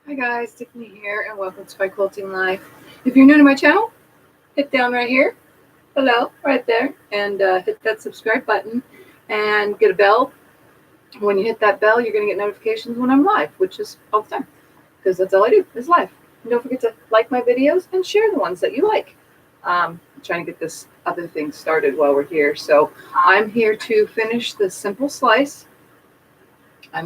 Hi guys, Tiffany here and welcome to my quilting life. If you're new to my channel, hit down right here, hello, right there, and hit that subscribe button and get a bell. When you hit that bell, you're going to get notifications when I'm live, which is all the time, because that's all I do is live. And don't forget to like my videos and share the ones that you like. I'm trying to get this other thing started while we're here. So I'm here to finish the simple slice. I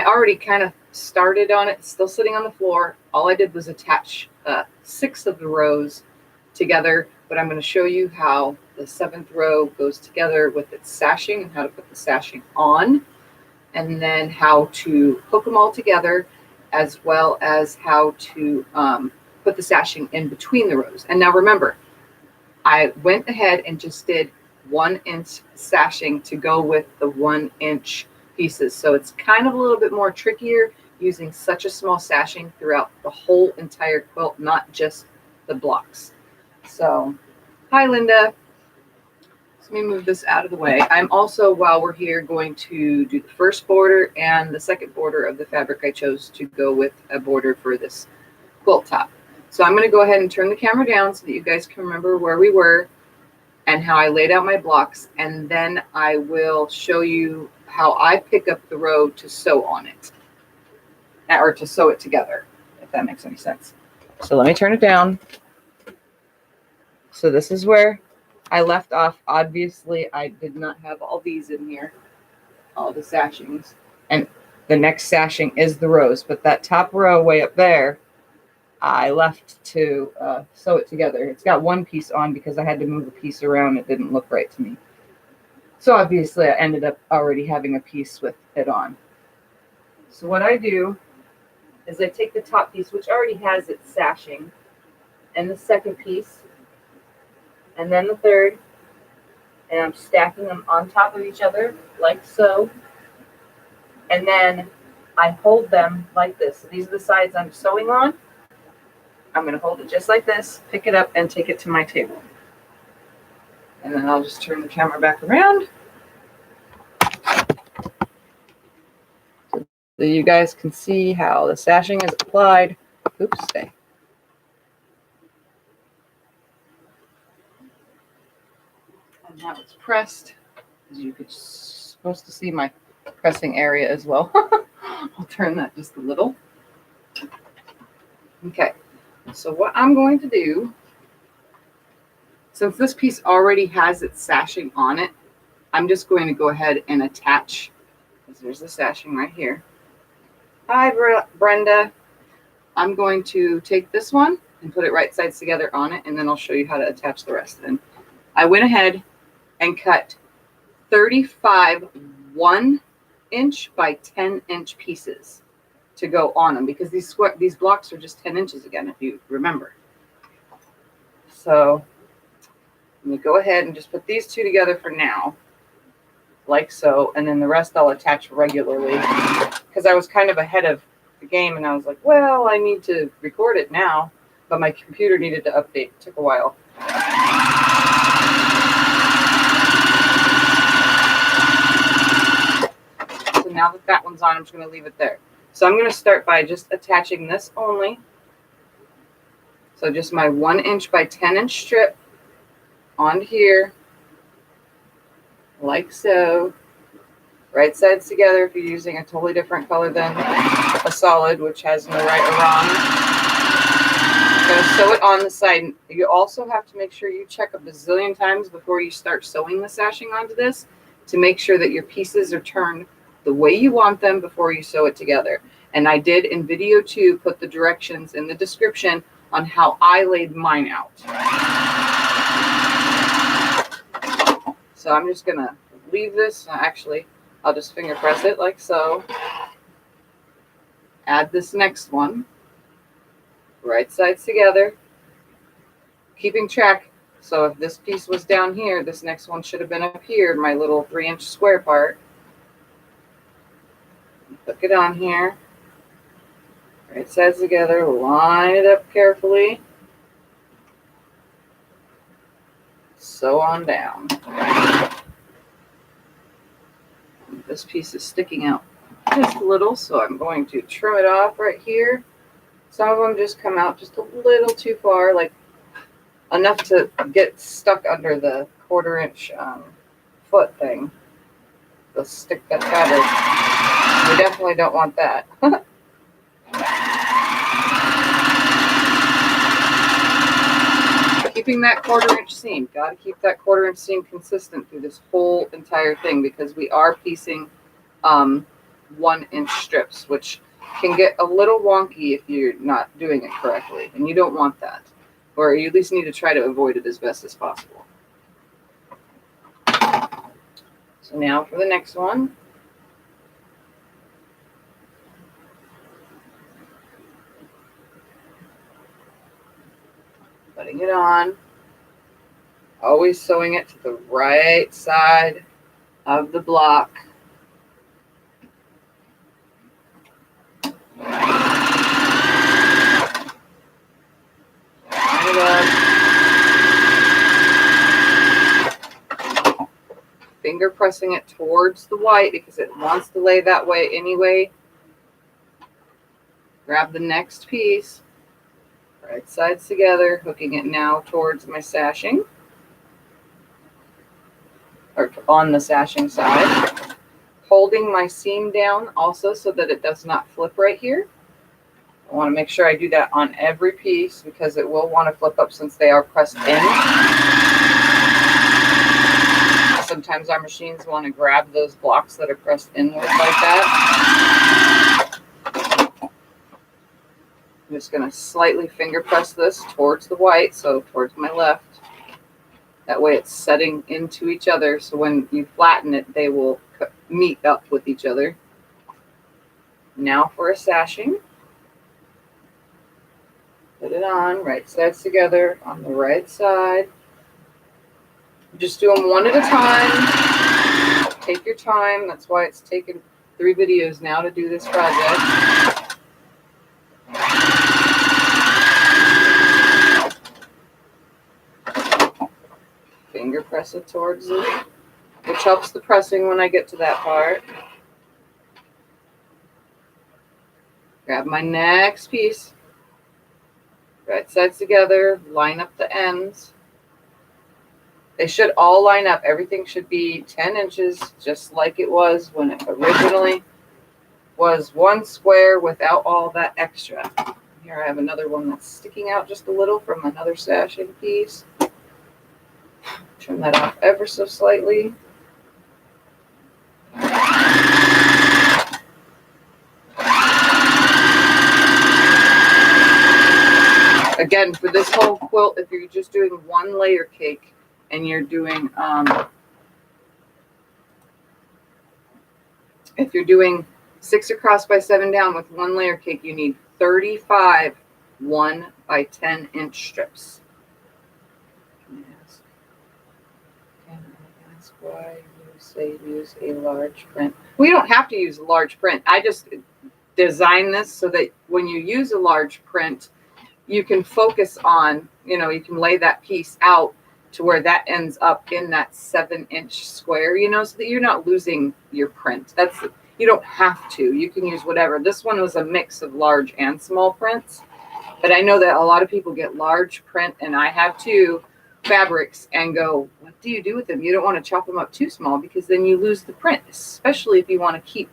already kind of started on it, still sitting on the floor. All I did was attach 6 of the rows together, but I'm going to show you how the 7th row goes together with its sashing and how to put the sashing on, and then how to hook them all together, as well as how to put the sashing in between the rows. And now remember, I went ahead and just did 1-inch sashing to go with the 1-inch pieces. So it's kind of a little bit more trickier using such a small sashing throughout the whole entire quilt, not just the blocks. So, hi Linda. So let me move this out of the way. I'm also, while we're here, going to do the first border and the second border of the fabric I chose to go with a border for this quilt top. So I'm going to go ahead and turn the camera down so that you guys can remember where we were and how I laid out my blocks, and then I will show you how I pick up the row to sew on it, or to sew it together, if that makes any sense. So let me turn it down. So this is where I left off. Obviously, I did not have all these in here, all the sashings, and the next sashing is the rows, but that top row way up there, I left to sew it together. It's got one piece on because I had to move a piece around. It didn't look right to me. So obviously I ended up already having a piece with it on. So what I do is I take the top piece, which already has its sashing, and the second piece, and then the third, and I'm stacking them on top of each other like so. And then I hold them like this. So these are the sides I'm sewing on. I'm going to hold it just like this, pick it up, and take it to my table. And then I'll just turn the camera back around so you guys can see how the sashing is applied. Oops, stay. And now it's pressed. As you're supposed to see my pressing area as well. I'll turn that just a little. Okay. So what I'm going to do, since this piece already has its sashing on it, I'm just going to go ahead and attach, because there's the sashing right here. Hi, Brenda. I'm going to take this one and put it right sides together on it, and then I'll show you how to attach the rest. And I went ahead and cut 35 1-inch by 10-inch pieces to go on them, because these blocks are just 10 inches again, if you remember. So let me go ahead and just put these two together for now, like so, and then the rest I'll attach regularly, because I was kind of ahead of the game and I was like, well, I need to record it now, but my computer needed to update. It took a while. So now that that one's on, I'm just going to leave it there. So I'm going to start by just attaching this only. So just my 1-inch by 10-inch strip onto here, like so. Right sides together if you're using a totally different color than a solid, which has no right or wrong. I'm going to sew it on the side. You also have to make sure you check a bazillion times before you start sewing the sashing onto this to make sure that your pieces are turned the way you want them before you sew it together. And I did in video 2 put the directions in the description on how I laid mine out. So I'm just going to leave this. Actually, I'll just finger press it like so. Add this next one. Right sides together. Keeping track. So if this piece was down here, this next one should have been up here, my little 3-inch square part. Hook it on here. Right sides together. Line it up carefully. Sew on down. This piece is sticking out just a little, so I'm going to trim it off right here. Some of them just come out just a little too far, like enough to get stuck under the 1/4 inch foot thing, the stick that's got it. We definitely don't want that. Keeping that 1/4 inch seam. Got to keep that 1/4 inch seam consistent through this whole entire thing, because we are piecing 1 inch strips, which can get a little wonky if you're not doing it correctly, and you don't want that, or you at least need to try to avoid it as best as possible. So now for the next one. Putting it on, always sewing it to the right side of the block. Finger pressing it towards the white because it wants to lay that way anyway. Grab the next piece, right sides together, hooking it now towards my sashing, or on the sashing side. Holding my seam down also so that it does not flip right here. I want to make sure I do that on every piece because it will want to flip up since they are pressed in. Sometimes our machines want to grab those blocks that are pressed inward like that. I'm just going to slightly finger press this towards the white, so towards my left. That way it's setting into each other, so when you flatten it, they will meet up with each other. Now for a sashing. Put it on, right sides together on the right side. Just do them one at a time. Take your time. That's why it's taken 3 videos now to do this project. Finger press it towards it, which helps the pressing when I get to that part. Grab my next piece. Right sides together, line up the ends. They should all line up. Everything should be 10 inches, just like it was when it originally was 1 square without all that extra. Here I have another one that's sticking out just a little from another sashing piece. Trim that off ever so slightly. Again, for this whole quilt, if you're just doing 1 layer cake and you're doing, if you're doing 6 across by 7 down with 1 layer cake, you need 35 1 by 10 inch strips. Can I ask why you say use a large print? We don't have to use a large print. I just designed this so that when you use a large print, you can focus on, you know, you can lay that piece out to where that ends up in that 7 inch square, you know, so that you're not losing your print. That's, you don't have to. You can use whatever. This one was a mix of large and small prints, but I know that a lot of people get large print, and I have too, fabrics, and go, what do you do with them? You don't want to chop them up too small because then you lose the print, especially if you want to keep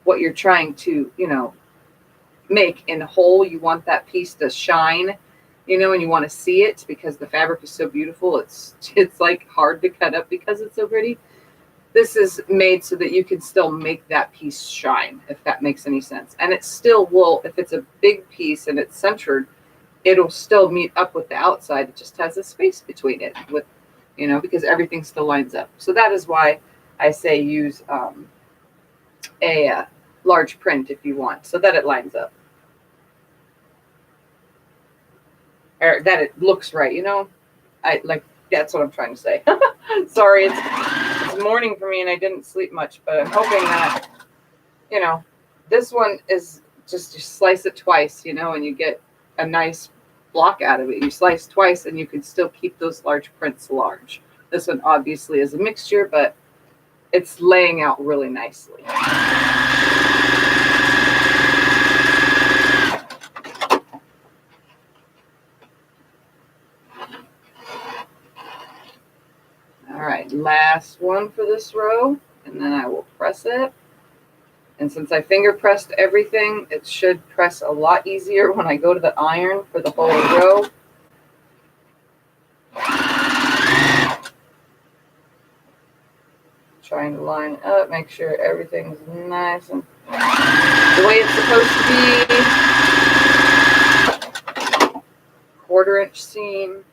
what you're trying to, you know, make in whole. You want that piece to shine, you know, and you want to see it because the fabric is so beautiful. It's like hard to cut up because it's so pretty. This is made so that you can still make that piece shine, if that makes any sense. And it still will, if it's a big piece and it's centered, it'll still meet up with the outside. It just has a space between it, with, you know, because everything still lines up. So that is why I say use a large print if you want, so that it lines up. Or that it looks right, you know. That's what I'm trying to say. Sorry, it's morning for me and I didn't sleep much, but I'm hoping that, you know, this one is just, you slice it twice, you know, and you get a nice block out of it. You slice twice and you can still keep those large prints large. This one obviously is a mixture, but it's laying out really nicely. All right, last one for this row, and then I will press it. And since I finger pressed everything, it should press a lot easier when I go to the iron for the whole row. Trying to line it up, make sure everything's nice and the way it's supposed to be. 1/4 inch seam.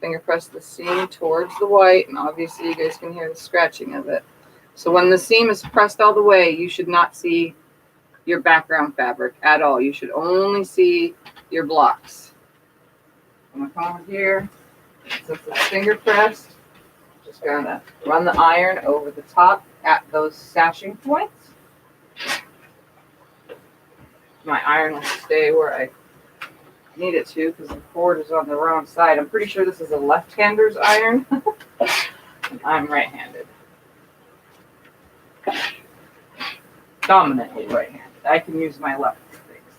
Finger press the seam towards the white, and obviously you guys can hear the scratching of it. So when the seam is pressed all the way, you should not see your background fabric at all. You should only see your blocks. I'm gonna come over here, since it's finger pressed, just gonna run the iron over the top at those sashing points. My iron will stay where I need it to because the cord is on the wrong side. I'm pretty sure this is a left-hander's iron. And I'm right-handed. Dominantly right-handed. I can use my left for things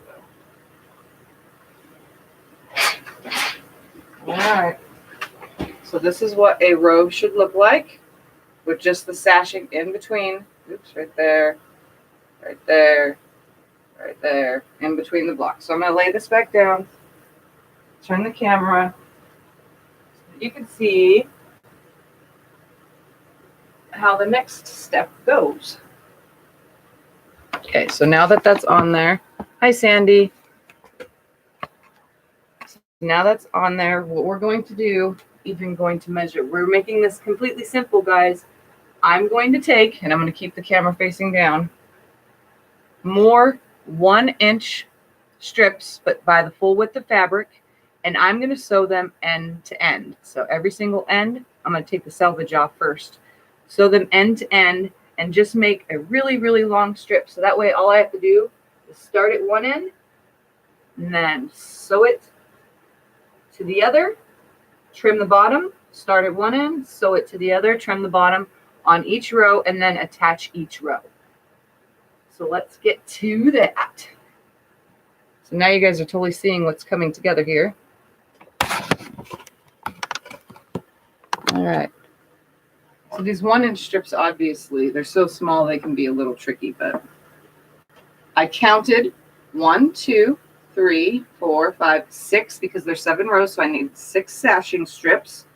though. Alright. So this is what a row should look like with just the sashing in between. Oops, right there, right there, right there, in between the blocks. So I'm going to lay this back down, turn the camera, so you can see how the next step goes. Okay, so now that that's on there, hi Sandy. Now that's on there, what we're going to do, even going to measure, we're making this completely simple, guys. I'm going to take, and I'm going to keep the camera facing down, more 1-inch strips, but by the full width of fabric, and I'm going to sew them end to end. So every single end, I'm going to take the selvage off first, sew them end to end, and just make a really, really long strip. So that way all I have to do is start at one end, and then sew it to the other, trim the bottom, start at one end, sew it to the other, trim the bottom on each row, and then attach each row. So let's get to that. So now you guys are totally seeing what's coming together here. All right. So these 1-inch strips, obviously, they're so small they can be a little tricky, but I counted 1, 2, 3, 4, 5, 6 because there's 7 rows, so I need 6 sashing strips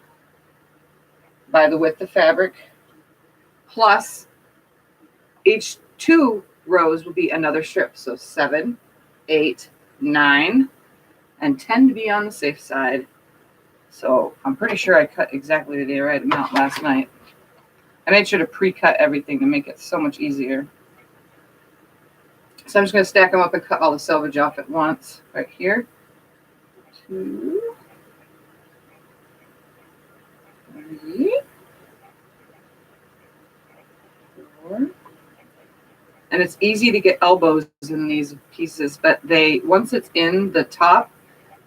by the width of fabric, plus each 2 rows will be another strip. So 7, 8, 9, and 10 to be on the safe side. So I'm pretty sure I cut exactly the right amount last night. I made sure to pre-cut everything to make it so much easier. So I'm just going to stack them up and cut all the selvage off at once. Right here. 2, 3, 4. And it's easy to get elbows in these pieces, but once it's in the top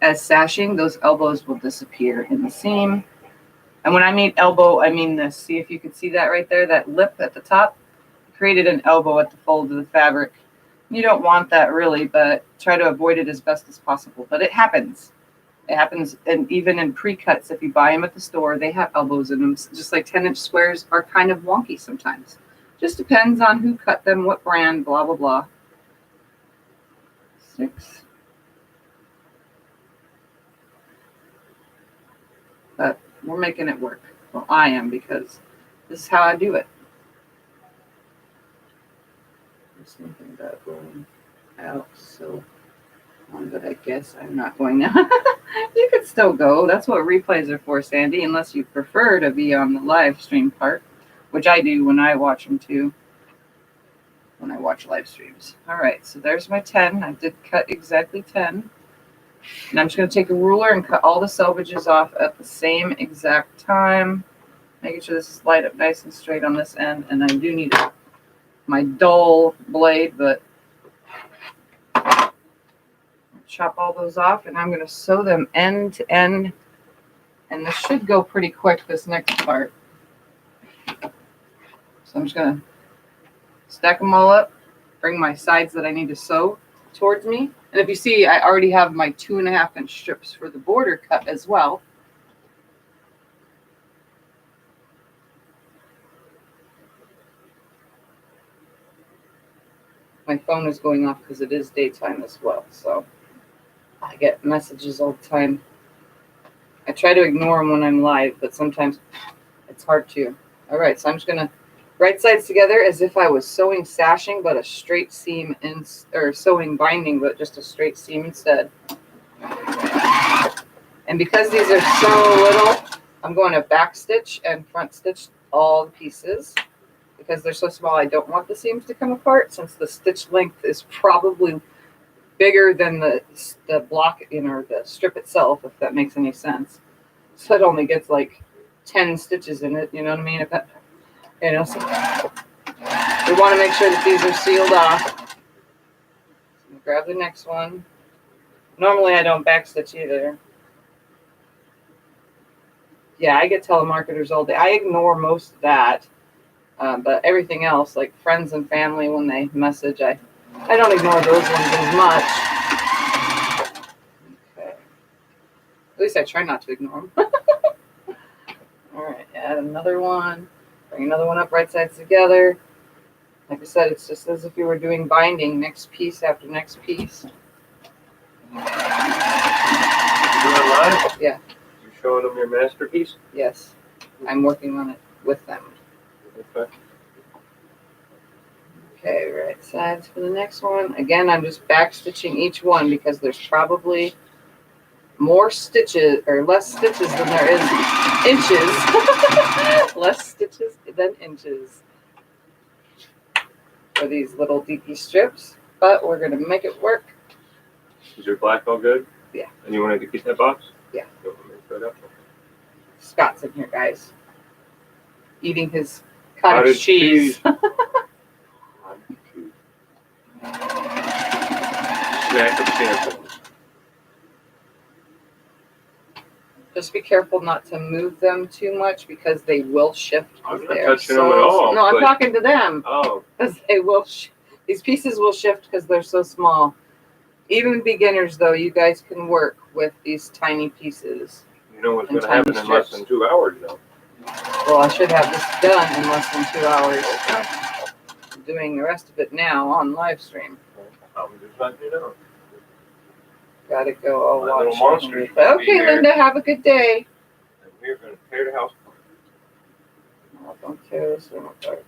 as sashing, those elbows will disappear in the seam. And when I mean elbow, I mean this. See if you can see that right there, that lip at the top created an elbow at the fold of the fabric. You don't want that really, but try to avoid it as best as possible. But it happens. It happens, and even in pre-cuts, if you buy them at the store, they have elbows in them. Just like 10-inch squares are kind of wonky sometimes. Just depends on who cut them, what brand, blah, blah, blah. 6. But we're making it work. Well, I am, because this is how I do it. Just thinking about going out so long, but I guess I'm not going now. You could still go. That's what replays are for, Sandy, unless you prefer to be on the live stream part, which I do when I watch them too, when I watch live streams. All right, so there's my 10. I did cut exactly 10. And I'm just going to take a ruler and cut all the selvages off at the same exact time, making sure this is lined up nice and straight on this end. And I do need my dull blade, but chop all those off, and I'm going to sew them end to end. And this should go pretty quick, this next part. So I'm just going to stack them all up, bring my sides that I need to sew towards me. And if you see, I already have my 2.5-inch strips for the border cut as well. my phone is going off because it is daytime as well. So I get messages all the time. I try to ignore them when I'm live, but sometimes it's hard to. All right, so I'm just gonna right sides together as if I was sewing sashing, but a straight seam or sewing binding, but just a straight seam instead. And because these are so little, I'm going to back stitch and front stitch all the pieces. Because they're so small, I don't want the seams to come apart, since the stitch length is probably bigger than the block, or the strip itself, if that makes any sense. So it only gets like 10 stitches in it, you know what I mean? If that, so we want to make sure that these are sealed off. So grab the next one. Normally I don't back stitch either. Yeah, I get telemarketers all day. I ignore most of that. But everything else, like friends and family, when they message, I don't ignore those ones as much. Okay. At least I try not to ignore them. All right, add another one. Bring another one up, right sides together. Like I said, it's just as if you were doing binding, next piece after next piece. You doing live? Yeah. You showing them your masterpiece? Yes. I'm working on it with them. Okay, right sides for the next one. Again, I'm just back stitching each one because there's probably more stitches or less stitches than there is inches. Less stitches than inches for these little DP strips, but we're gonna make it work. Is your black all good? Yeah. And you wanted to keep that box? Yeah. You want me to throw it up? Scott's in here, guys, eating his cottage cheese. Snack of champions. Just be careful not to move them too much because they will shift. I'm not touching them at all. No, I'm talking to them. Oh. Because they will. These pieces will shift because they're so small. Even beginners, though, you guys can work with these tiny pieces. You know what's going to happen in less than 2 hours, though. Well, I should have this done in less than 2 hours. I'm doing the rest of it now on live stream. I'm just letting you know. Gotta go. I'll My little watch. monsters Okay, Linda, have a good day. And we're going to tear the house apart. Oh, don't tear this one apart.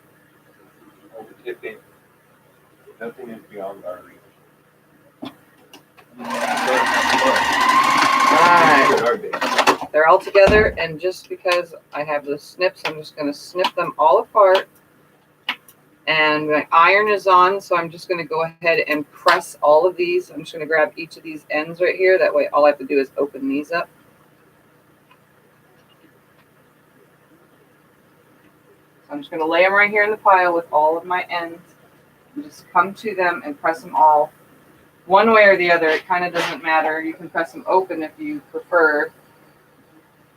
Hold the tip in. Nothing is beyond our reach. Alright. They're all together, and just because I have the snips, I'm just going to snip them all apart. And my iron is on, so I'm just going to go ahead and press all of these. I'm just going to grab each of these ends right here. That way all I have to do is open these up. So I'm just going to lay them right here in the pile with all of my ends. And just come to them and press them all one way or the other. It kind of doesn't matter. You can press them open if you prefer.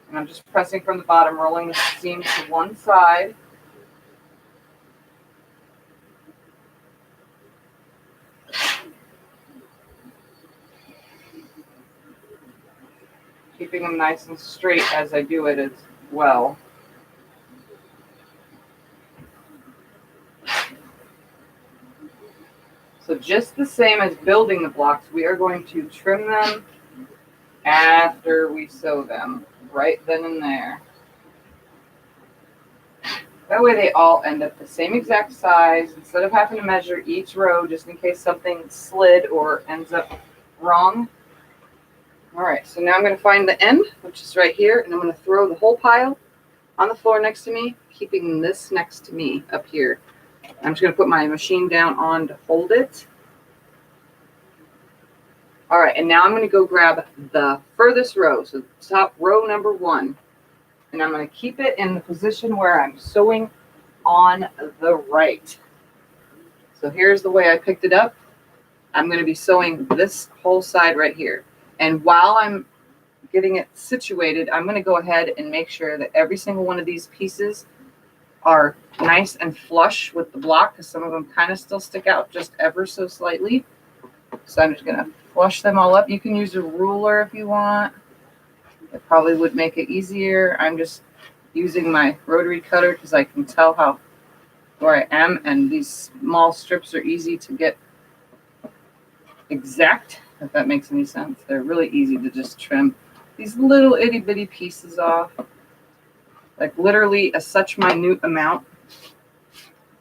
And I'm just pressing from the bottom, rolling the seams to one side. Keeping them nice and straight as I do it as well. So just the same as building the blocks, we are going to trim them after we sew them, right then and there. That way they all end up the same exact size, instead of having to measure each row just in case something slid or ends up wrong. All right, so now I'm going to find the end, which is right here, and I'm going to throw the whole pile on the floor next to me, keeping this next to me up here. I'm just going to put my machine down on to hold it. All right, and now I'm going to go grab the furthest row, so top row number 1, and I'm going to keep it in the position where I'm sewing on the right. So here's the way I picked it up. I'm going to be sewing this whole side right here. And while I'm getting it situated, I'm going to go ahead and make sure that every single one of these pieces are nice and flush with the block, because some of them kind of still stick out just ever so slightly. So I'm just going to flush them all up. You can use a ruler if you want. It probably would make it easier. I'm just using my rotary cutter because I can tell where I am, and these small strips are easy to get exact, if that makes any sense. They're really easy to just trim these little itty bitty pieces off, like literally such minute amount,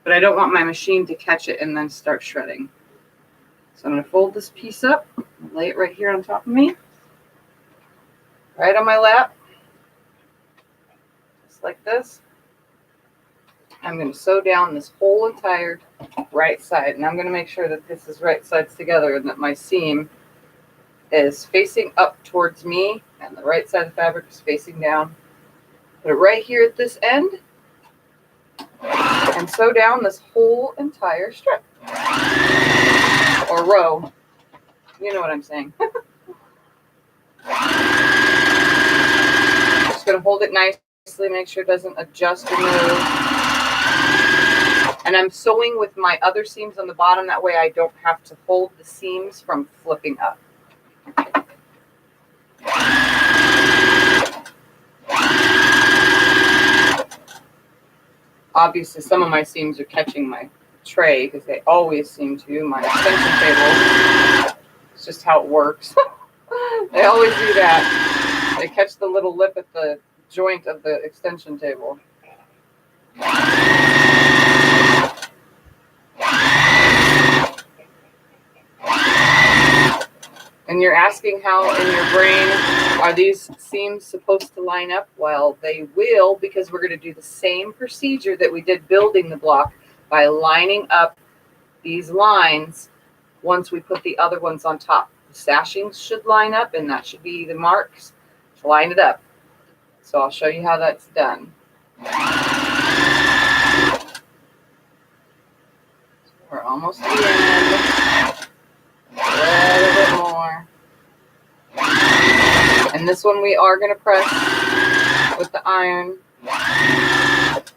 but I don't want my machine to catch it and then start shredding. So I'm going to fold this piece up, lay it right here on top of me, right on my lap, just like this. I'm going to sew down this whole entire right side, and I'm going to make sure that this is right sides together and that my seam is facing up towards me and the right side of the fabric is facing down. Put it right here at this end and sew down this whole entire strip or row. You know what I'm saying. Just going to hold it nicely, make sure it doesn't adjust or move. And I'm sewing with my other seams on the bottom. That way I don't have to hold the seams from flipping up. Obviously, some of my seams are catching my tray because they always seem to. My extension table. It's just how it works. They always do that. They catch the little lip at the joint of the extension table. And you're asking how in your brain are these seams supposed to line up? Well, they will, because we're going to do the same procedure that we did building the block by lining up these lines once we put the other ones on top. The sashings should line up, and that should be the marks to line it up. So I'll show you how that's done. So we're almost at the end. A little bit more. And this one we are going to press with the iron,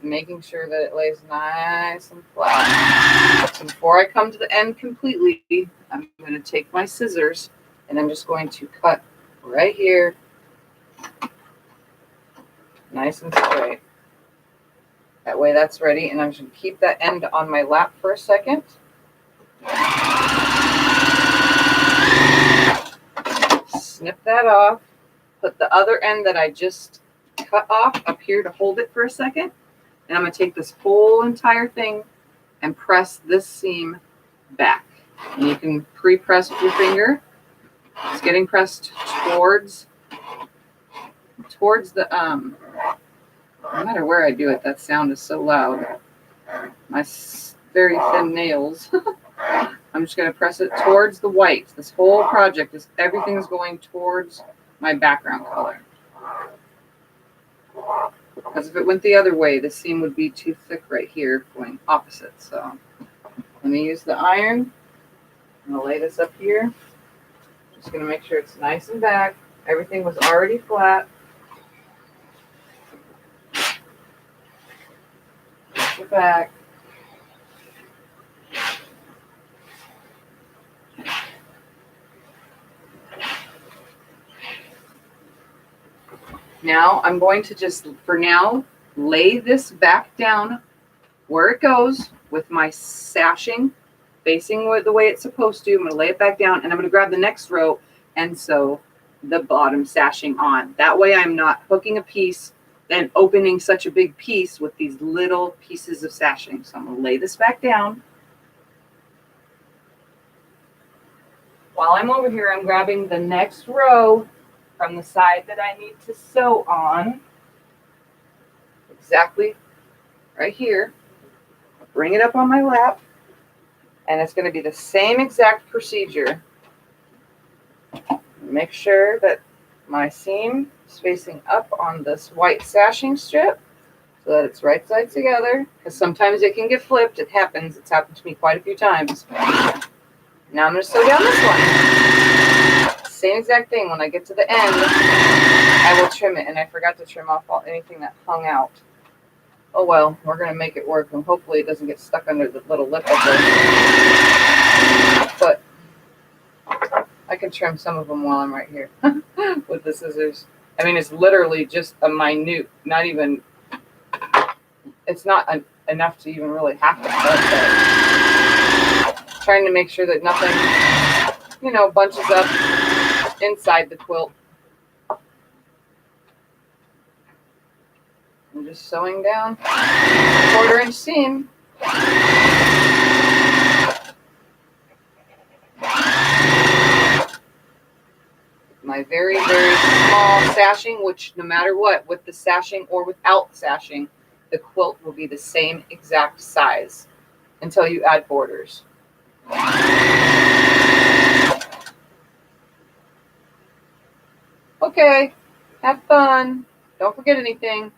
making sure that it lays nice and flat. So before I come to the end completely, I'm going to take my scissors and I'm just going to cut right here, nice and straight. That way that's ready, and I'm just going to keep that end on my lap for a second. Snip that off. Put the other end that I just cut off up here to hold it for a second. And I'm going to take this whole entire thing and press this seam back. And you can pre-press with your finger. It's getting pressed towards the, no matter where I do it, that sound is so loud. My very thin nails. I'm just going to press it towards the white. This whole project, everything is going towards my background color. Because if it went the other way, the seam would be too thick right here going opposite. So let me use the iron. I'm going to lay this up here. Just going to make sure it's nice and back. Everything was already flat. Push it back. Now I'm going to just, for now, lay this back down where it goes with my sashing facing the way it's supposed to. I'm going to lay it back down, and I'm going to grab the next row and sew the bottom sashing on. That way I'm not hooking a piece, then opening such a big piece with these little pieces of sashing. So I'm going to lay this back down. While I'm over here, I'm grabbing the next row from the side that I need to sew on, exactly right here. Bring it up on my lap, and it's going to be the same exact procedure. Make sure that my seam is facing up on this white sashing strip so that it's right sides together, because sometimes it can get flipped. It happens. It's happened to me quite a few times. Now I'm going to sew down this one. Same exact thing. When I get to the end, I will trim it, and I forgot to trim off anything that hung out. Oh well, we're going to make it work, and hopefully it doesn't get stuck under the little lip of the foot. I can trim some of them while I'm right here with the scissors. I mean, it's literally just a minute, not even, it's not enough to even really have to cut, but trying to make sure that nothing you know, bunches up inside the quilt. I'm just sewing down 1/4 inch seam. My very, very small sashing, which no matter what, with the sashing or without sashing, the quilt will be the same exact size until you add borders. Okay, have fun. Don't forget anything.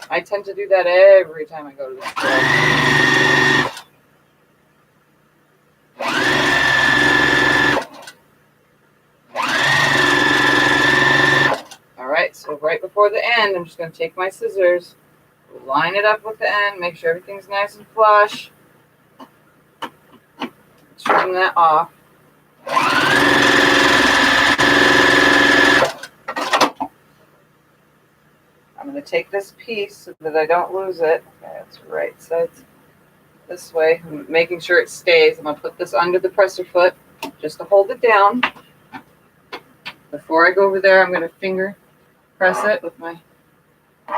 I tend to do that every time I go to the store. All right, so right before the end, I'm just going to take my scissors, line it up with the end, make sure everything's nice and flush. Trim that off. I'm going to take this piece so that I don't lose it. Okay, that's right sides this way. I'm making sure it stays. I'm going to put this under the presser foot just to hold it down. Before I go over there, I'm going to finger press it with my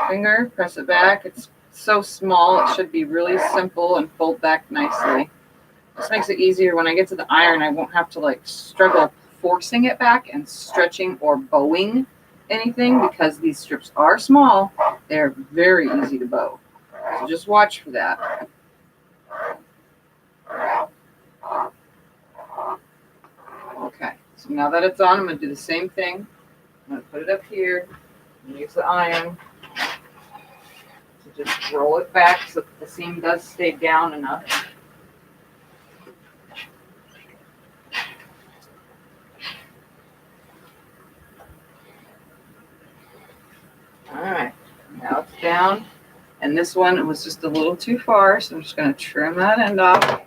finger, press it back. It's so small, it should be really simple and fold back nicely. This makes it easier when I get to the iron. I won't have to like struggle forcing it back and stretching or bowing anything because these strips are small. They're very easy to bow. So just watch for that. Okay, so now that it's on, I'm going to do the same thing. I'm going to put it up here and use the iron to just roll it back so that the seam does stay down enough. All right, now it's down. And this one was just a little too far, so I'm just going to trim that end off.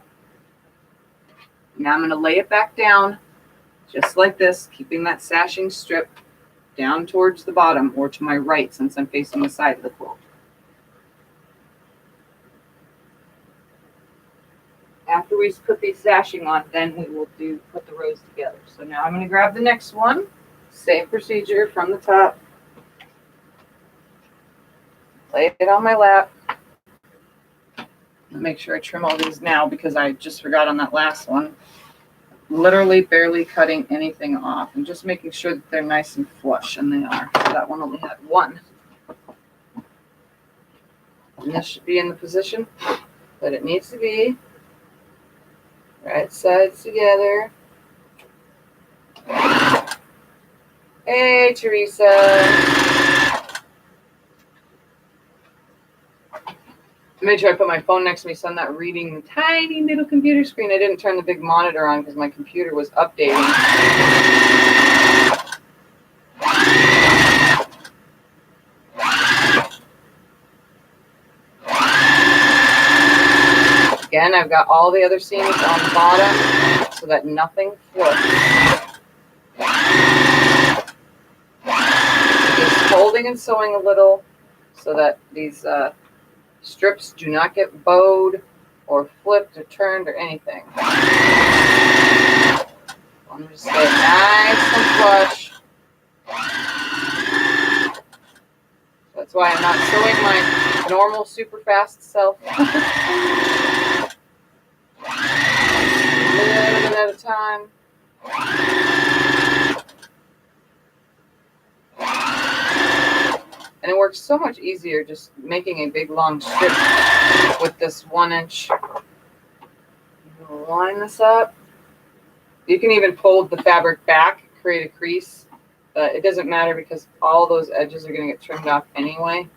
Now I'm going to lay it back down just like this, keeping that sashing strip down towards the bottom or to my right since I'm facing the side of the quilt. After we put the sashing on, then we will put the rows together. So now I'm going to grab the next one. Same procedure from the top. Lay it on my lap. Make sure I trim all these now because I just forgot on that last one. Literally barely cutting anything off and just making sure that they're nice and flush, and they are. So that one only had one. And this should be in the position that it needs to be. Right sides together. Hey, Teresa. I made sure I put my phone next to me so I'm not reading the tiny little computer screen. I didn't turn the big monitor on because my computer was updating. Again, I've got all the other seams on the bottom so that nothing flips. Just folding and sewing a little so that these strips do not get bowed or flipped or turned or anything. I'm just stay nice and flush. That's why I'm not sewing my normal super fast self. A little bit at a time. And it works so much easier just making a big long strip with this 1 inch. Line this up. You can even fold the fabric back, create a crease. It doesn't matter because all those edges are going to get trimmed off anyway.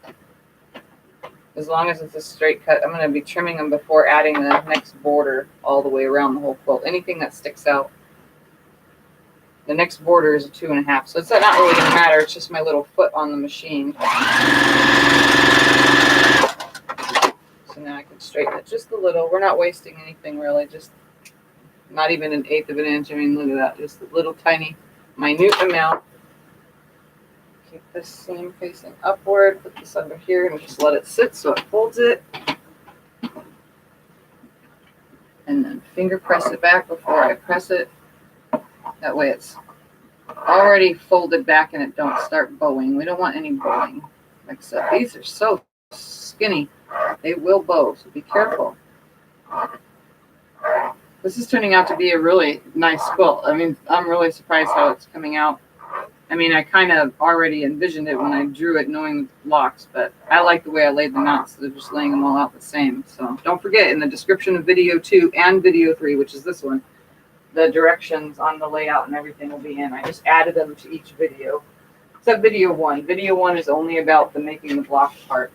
As long as it's a straight cut, I'm going to be trimming them before adding the next border all the way around the whole quilt. Anything that sticks out. The next border is a 2.5, so it's not really going to matter. It's just my little foot on the machine. So now I can straighten it just a little. We're not wasting anything really, just not even 1/8 of an inch. I mean, look at that, just a little tiny, minute amount. Keep this seam facing upward, put this under here, and just let it sit so it folds it. and then finger press it back before I press it. That way it's already folded back and it don't start bowing. We don't want any bowing. Like I said, these are so skinny. They will bow, so be careful. This is turning out to be a really nice quilt. I mean, I'm really surprised how it's coming out. I mean, I kind of already envisioned it when I drew it, knowing the blocks, but I like the way I laid them out, so they're just laying them all out the same. So don't forget, in the description of video 2 and video 3, which is this one, the directions on the layout and everything will be in. I just added them to each video, except video 1. Video 1 is only about the making the block part.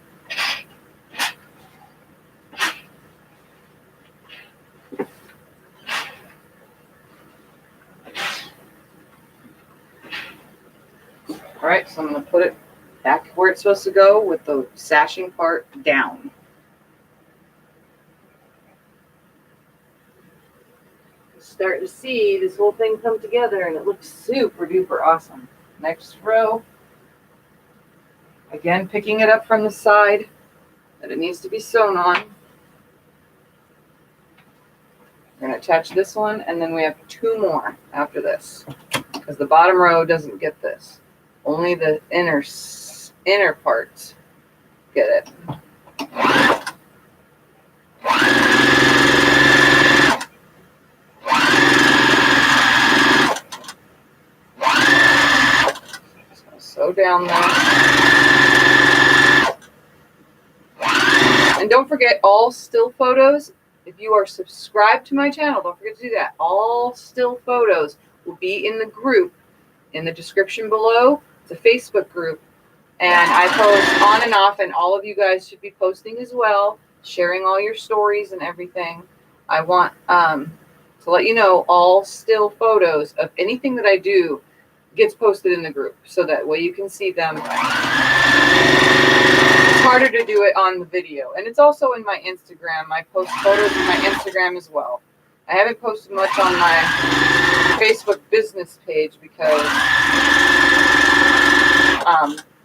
All right, so I'm going to put it back where it's supposed to go with the sashing part down. Start to see this whole thing come together, and it looks super duper awesome. Next row, again picking it up from the side that it needs to be sewn on. We're going to attach this one, and then we have 2 more after this, because the bottom row doesn't get this. Only the inner parts get it. Sew down there. And don't forget, all still photos, if you are subscribed to my channel, don't forget to do that. All still photos will be in the group in the description below. It's a Facebook group, and I post on and off, and all of you guys should be posting as well, sharing all your stories and everything. I want to let you know all still photos of anything that I do gets posted in the group, so that way you can see them. It's harder to do it on the video, and it's also in my Instagram. I post photos in my Instagram as well. I haven't posted much on my Facebook business page because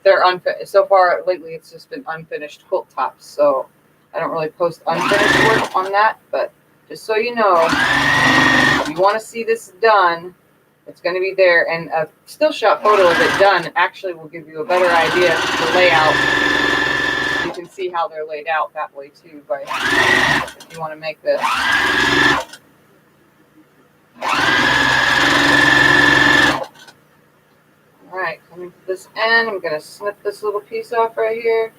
they're unfinished. So far lately, it's just been unfinished quilt tops, so I don't really post unfinished work on that. But just so you know, if you want to see this done, it's going to be there, and a still shot photo of it done actually will give you a better idea of the layout. You can see how they're laid out that way too, by if you want to make this. All right, coming to this end, I'm going to snip this little piece off right here.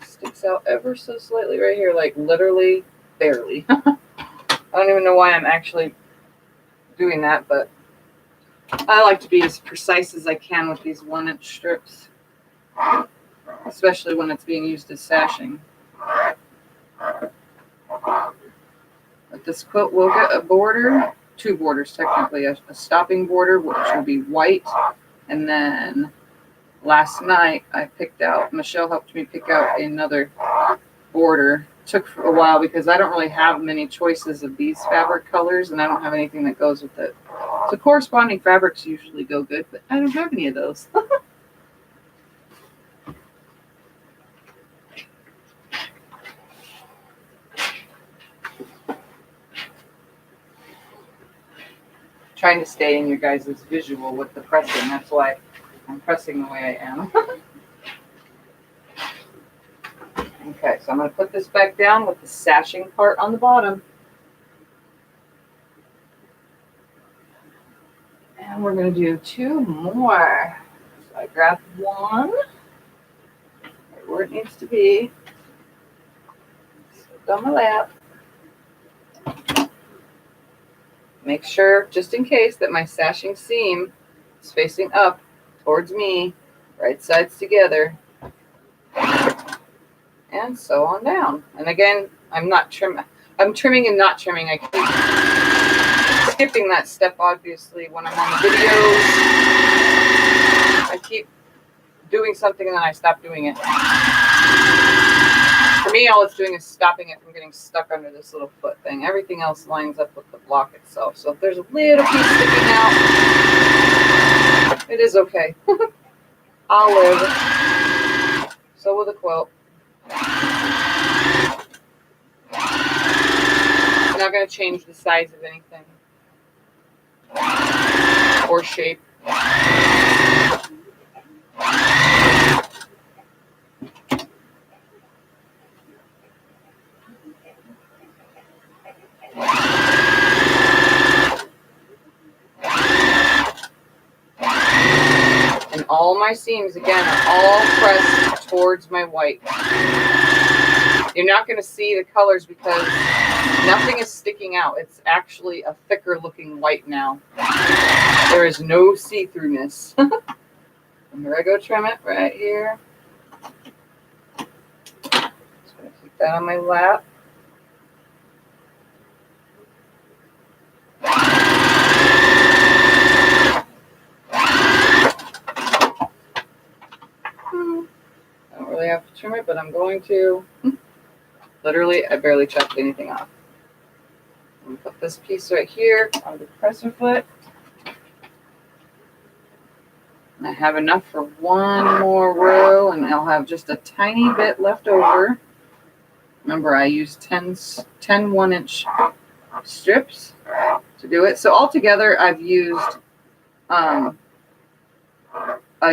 Sticks out ever so slightly right here, like literally barely. I don't even know why I'm actually doing that, but I like to be as precise as I can with these 1-inch strips, especially when it's being used as sashing. But this quilt will get a border, 2 borders technically, a stopping border, which will be white, and then last night I picked out, Michelle helped me pick out another border. Took a while because I don't really have many choices of these fabric colors, and I don't have anything that goes with it. So corresponding fabrics usually go good, but I don't have any of those. Trying to stay in your guys' visual with the pressing. That's why I'm pressing the way I am. Okay, so I'm going to put this back down with the sashing part on the bottom. And we're going to do 2 more. So I grabbed 1, right where it needs to be. Sit on my lap. Make sure, just in case, that my sashing seam is facing up towards me, right sides together, and sew on down. And again, I'm trimming and not trimming. I keep skipping that step, obviously, when I'm on the videos. I keep doing something and then I stop doing it. For me, all it's doing is stopping it from getting stuck under this little foot thing. Everything else lines up with the block itself. So if there's a little piece sticking out, it is okay. olive. So will the quilt. I'm not going to change the size of anything or shape. And all my seams, again, are all pressed towards my white. You're not going to see the colors because nothing is sticking out. It's actually a thicker looking white now. There is no see-throughness. And here I go trim it right here. Just going to keep that on my lap. I don't really have to trim it, but I'm going to. Literally, I barely chopped anything off. I'm going to put this piece right here on the presser foot. And I have enough for one more row, and I'll have just a tiny bit left over. Remember, I used 10 1-inch strips to do it. So altogether, I've used a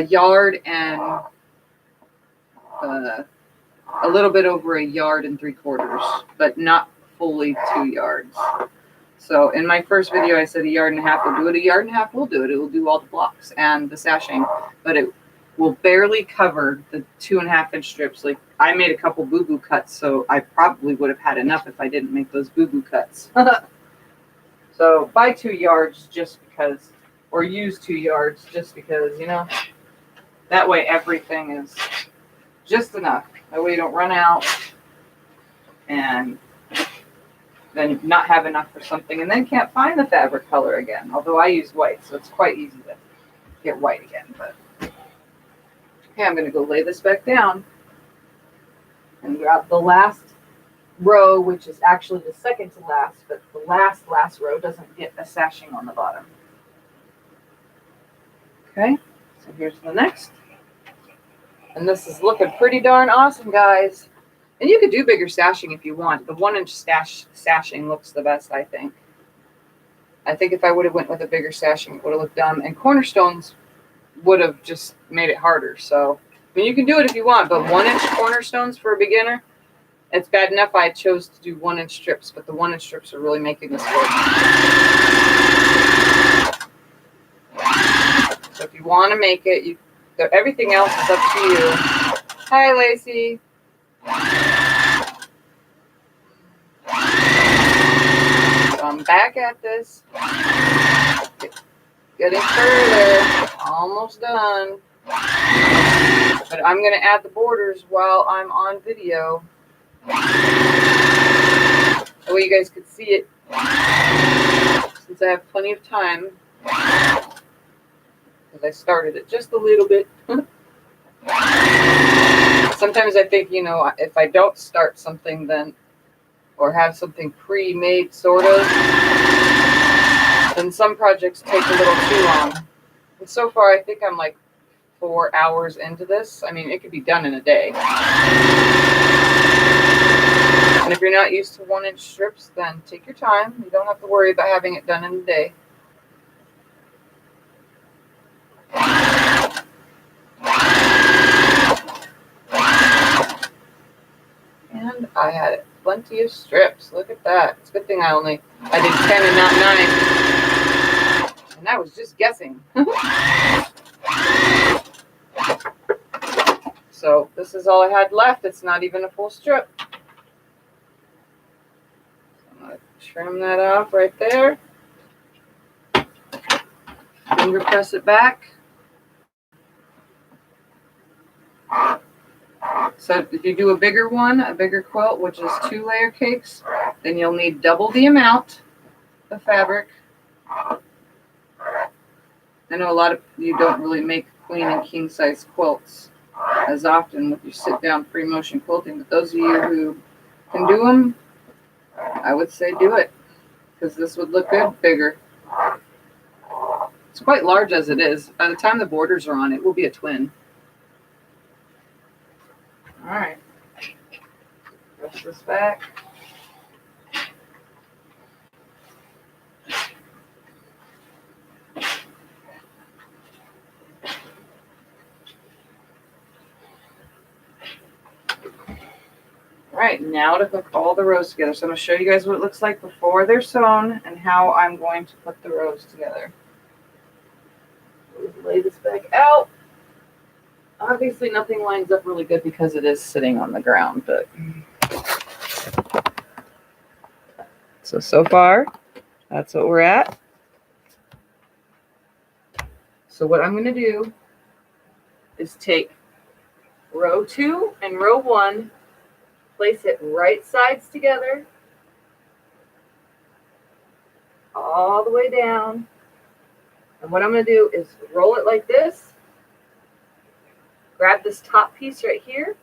yard and a little bit over 1.75 yards, but not fully 2 yards. So in my first video, I said 1.5 yards will do it. 1.5 yards will do it. It will do all the blocks and the sashing, but it will barely cover the 2.5-inch strips. Like, I made a couple boo-boo cuts, so I probably would have had enough if I didn't make those boo-boo cuts. So buy 2 yards just because, or use 2 yards just because, you know, that way everything is just enough. That way you don't run out and then not have enough for something and then can't find the fabric color again. Although I use white, so it's quite easy to get white again. But okay, I'm going to go lay this back down and grab the last row, which is actually the second to last, but the last row doesn't get a sashing on the bottom. Okay, so here's the next. And this is looking pretty darn awesome, guys. And you could do bigger sashing if you want. The 1-inch sashing looks the best, I think. I think if I would have went with a bigger sashing, it would have looked dumb. And cornerstones would have just made it harder. So, I mean, you can do it if you want, but 1-inch cornerstones for a beginner, it's bad enough I chose to do 1-inch strips, but the 1-inch strips are really making this work. So if you want to make it, everything else is up to you. Hi, Lacey. So I'm back at this. Getting further. Almost done. But I'm going to add the borders while I'm on video. That way you guys could see it. Since I have plenty of time. Because I started it just a little bit. Sometimes I think, you know, if I don't start something then, or have something pre-made sort of, then some projects take a little too long. And so far I think I'm like 4 hours into this. I mean, it could be done in a day. And if you're not used to 1-inch strips, then take your time. You don't have to worry about having it done in a day. And I had plenty of strips. Look at that. It's a good thing I did 10 and not 9. And I was just guessing. So this is all I had left. It's not even a full strip. So I'm going to trim that off right there. Finger press it back. So if you do a bigger one, a bigger quilt, which is 2 layer cakes, then you'll need double the amount of fabric. I know a lot of you don't really make queen and king size quilts as often with your sit down free motion quilting, but those of you who can do them, I would say do it, because this would look good bigger. It's quite large as it is. By the time the borders are on, it will be a twin. All right. Press this back. All right, now to hook all the rows together. So I'm going to show you guys what it looks like before they're sewn and how I'm going to put the rows together. Lay this back out. Obviously nothing lines up really good because it is sitting on the ground, but so far that's what we're at. So what I'm going to do is take row 2 and row 1, place it right sides together, all the way down. And what I'm going to do is roll it like this, grab this top piece right here,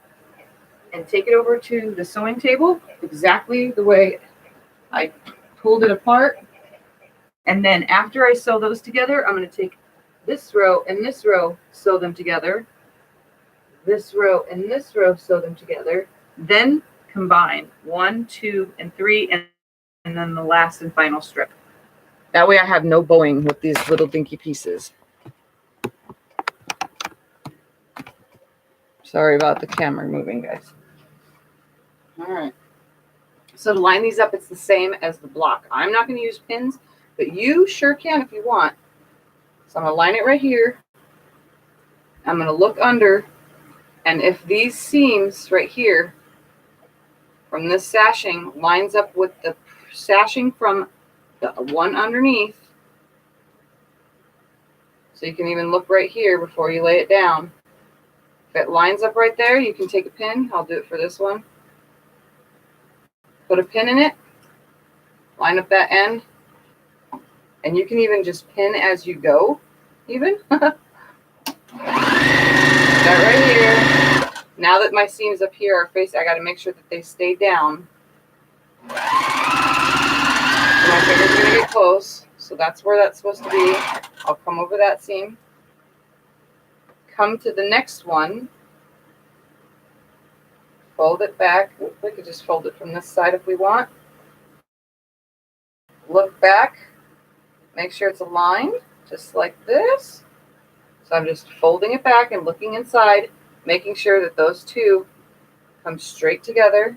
and take it over to the sewing table exactly the way I pulled it apart. And then after I sew those together, I'm going to take this row and this row, sew them together. This row and this row, sew them together. Then combine 1, 2, and 3, and then the last and final strip. That way I have no bowing with these little dinky pieces. Sorry about the camera moving, guys. All right. So to line these up, it's the same as the block. I'm not going to use pins, but you sure can if you want. So I'm going to line it right here. I'm going to look under, and if these seams right here from this sashing lines up with the sashing from the one underneath, so you can even look right here before you lay it down. If it lines up right there, you can take a pin. I'll do it for this one. Put a pin in it, line up that end, and you can even just pin as you go, even. That right here. Now that my seams up here are facing, I got to make sure that they stay down. So my finger's going to get close, so that's where that's supposed to be. I'll come over that seam. Come to the next one. Fold it back. We could just fold it from this side if we want. Look back. Make sure it's aligned, just like this. So I'm just folding it back and looking inside, making sure that those two come straight together.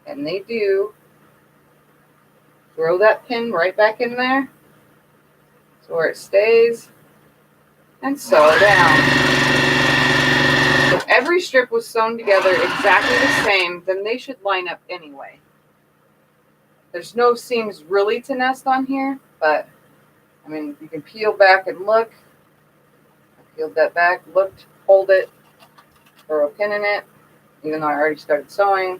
And they do. Throw that pin right back in there, so where it stays, and sew down. If every strip was sewn together exactly the same, then they should line up anyway. There's no seams really to nest on here, but I mean, you can peel back and look. I peeled that back, looked, hold it, throw a pin in it, even though I already started sewing.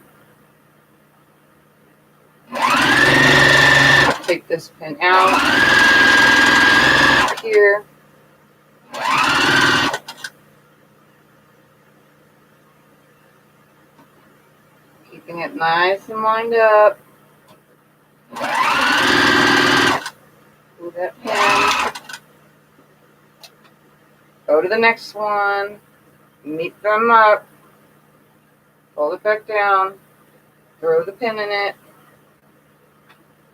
Take this pin out here. Keeping it nice and lined up. Pull that pin. Go to the next one. Meet them up. Fold it back down. Throw the pin in it.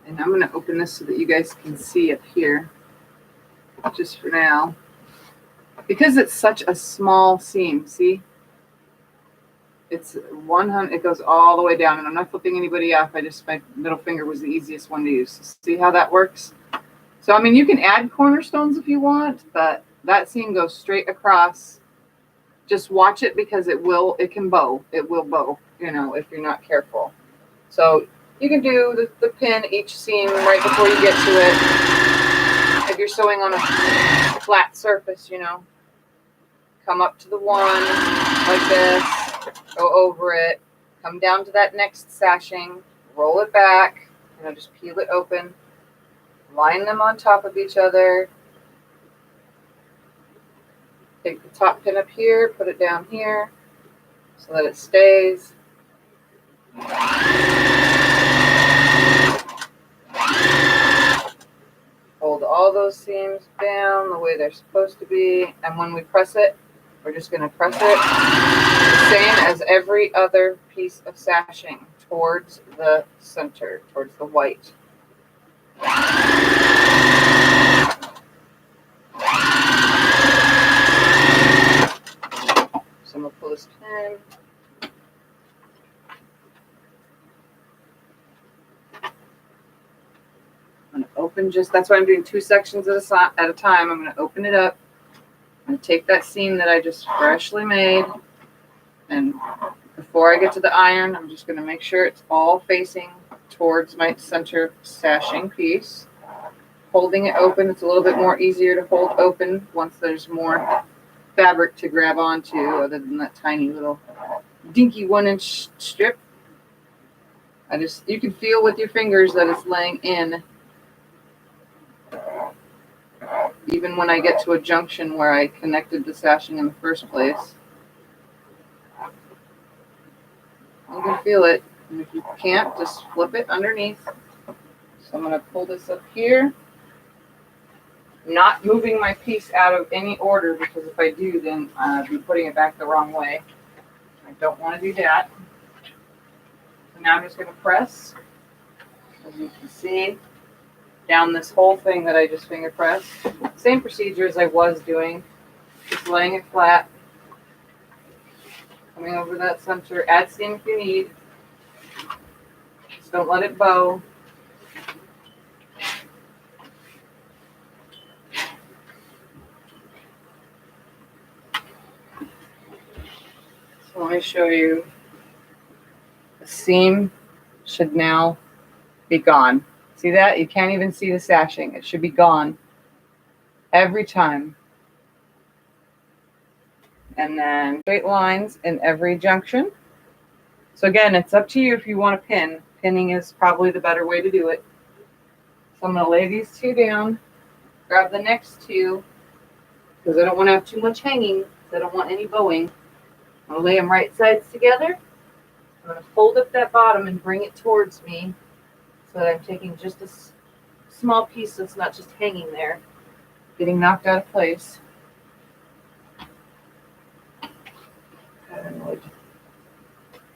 And I'm going to open this so that you guys can see up here, just for now. Because it's such a small seam, see? It's 100, it goes all the way down, and I'm not flipping anybody off. My middle finger was the easiest one to use. See how that works? So, I mean, you can add cornerstones if you want, but that seam goes straight across. Just watch it because it can bow. It will bow, you know, if you're not careful. So, you can do the pin each seam right before you get to it. If you're sewing on a flat surface, you know, come up to the one like this, go over it, come down to that next sashing, roll it back, you know, just peel it open, line them on top of each other. Take the top pin up here, put it down here so that it stays. Hold all those seams down the way they're supposed to be, and when we press it, we're just going to press it Same as every other piece of sashing, towards the center, towards the white. So I'm going to pull this pin. I'm going to open that's why I'm doing 2 sections at a time. I'm going to open it up. I'm going to take that seam that I just freshly made, and before I get to the iron, I'm just going to make sure it's all facing towards my center sashing piece. Holding it open, it's a little bit more easier to hold open once there's more fabric to grab onto, other than that tiny little dinky 1-inch strip. You can feel with your fingers that it's laying in, even when I get to a junction where I connected the sashing in the first place. You can feel it, and if you can't, just flip it underneath. So I'm going to pull this up here, not moving my piece out of any order, because if I do, then I'll be putting it back the wrong way. I don't want to do that. So now I'm just going to press, as you can see, down this whole thing that I just finger pressed. Same procedure as I was doing, just laying it flat, coming over that center. Add seam if you need. Just don't let it bow. So let me show you. The seam should now be gone. See that? You can't even see the sashing. It should be gone every time. And then straight lines in every junction. So again, it's up to you if you want to pin. Pinning is probably the better way to do it. So I'm going to lay these 2 down, grab the next 2, because I don't want to have too much hanging. I don't want any bowing. I'm going to lay them right sides together. I'm going to fold up that bottom and bring it towards me, so that I'm taking just a small piece that's not just hanging there, getting knocked out of place.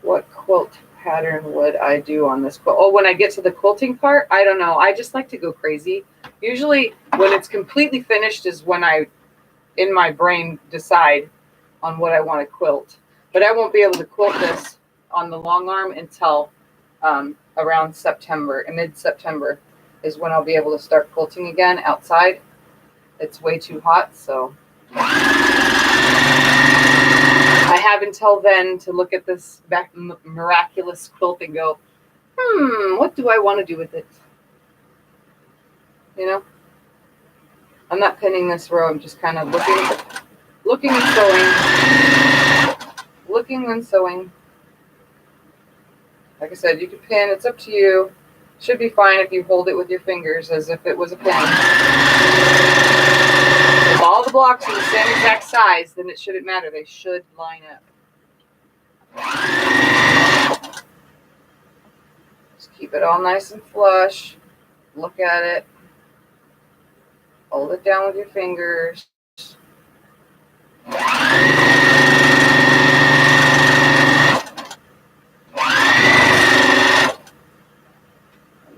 What quilt pattern would I do on this quilt? Oh, when I get to the quilting part, I don't know. I just like to go crazy. Usually when it's completely finished is when I, in my brain, decide on what I want to quilt. But I won't be able to quilt this on the long arm until around September. And mid-September is when I'll be able to start quilting again outside. It's way too hot, so I have until then to look at this miraculous quilt and go, what do I want to do with it? You know? I'm not pinning this row. I'm just kind of looking and sewing. Looking and sewing. Like I said, you can pin. It's up to you. Should be fine if you hold it with your fingers as if it was a pin. If all the blocks are the same exact size, then it shouldn't matter. They should line up. Just keep it all nice and flush. Look at it. Hold it down with your fingers.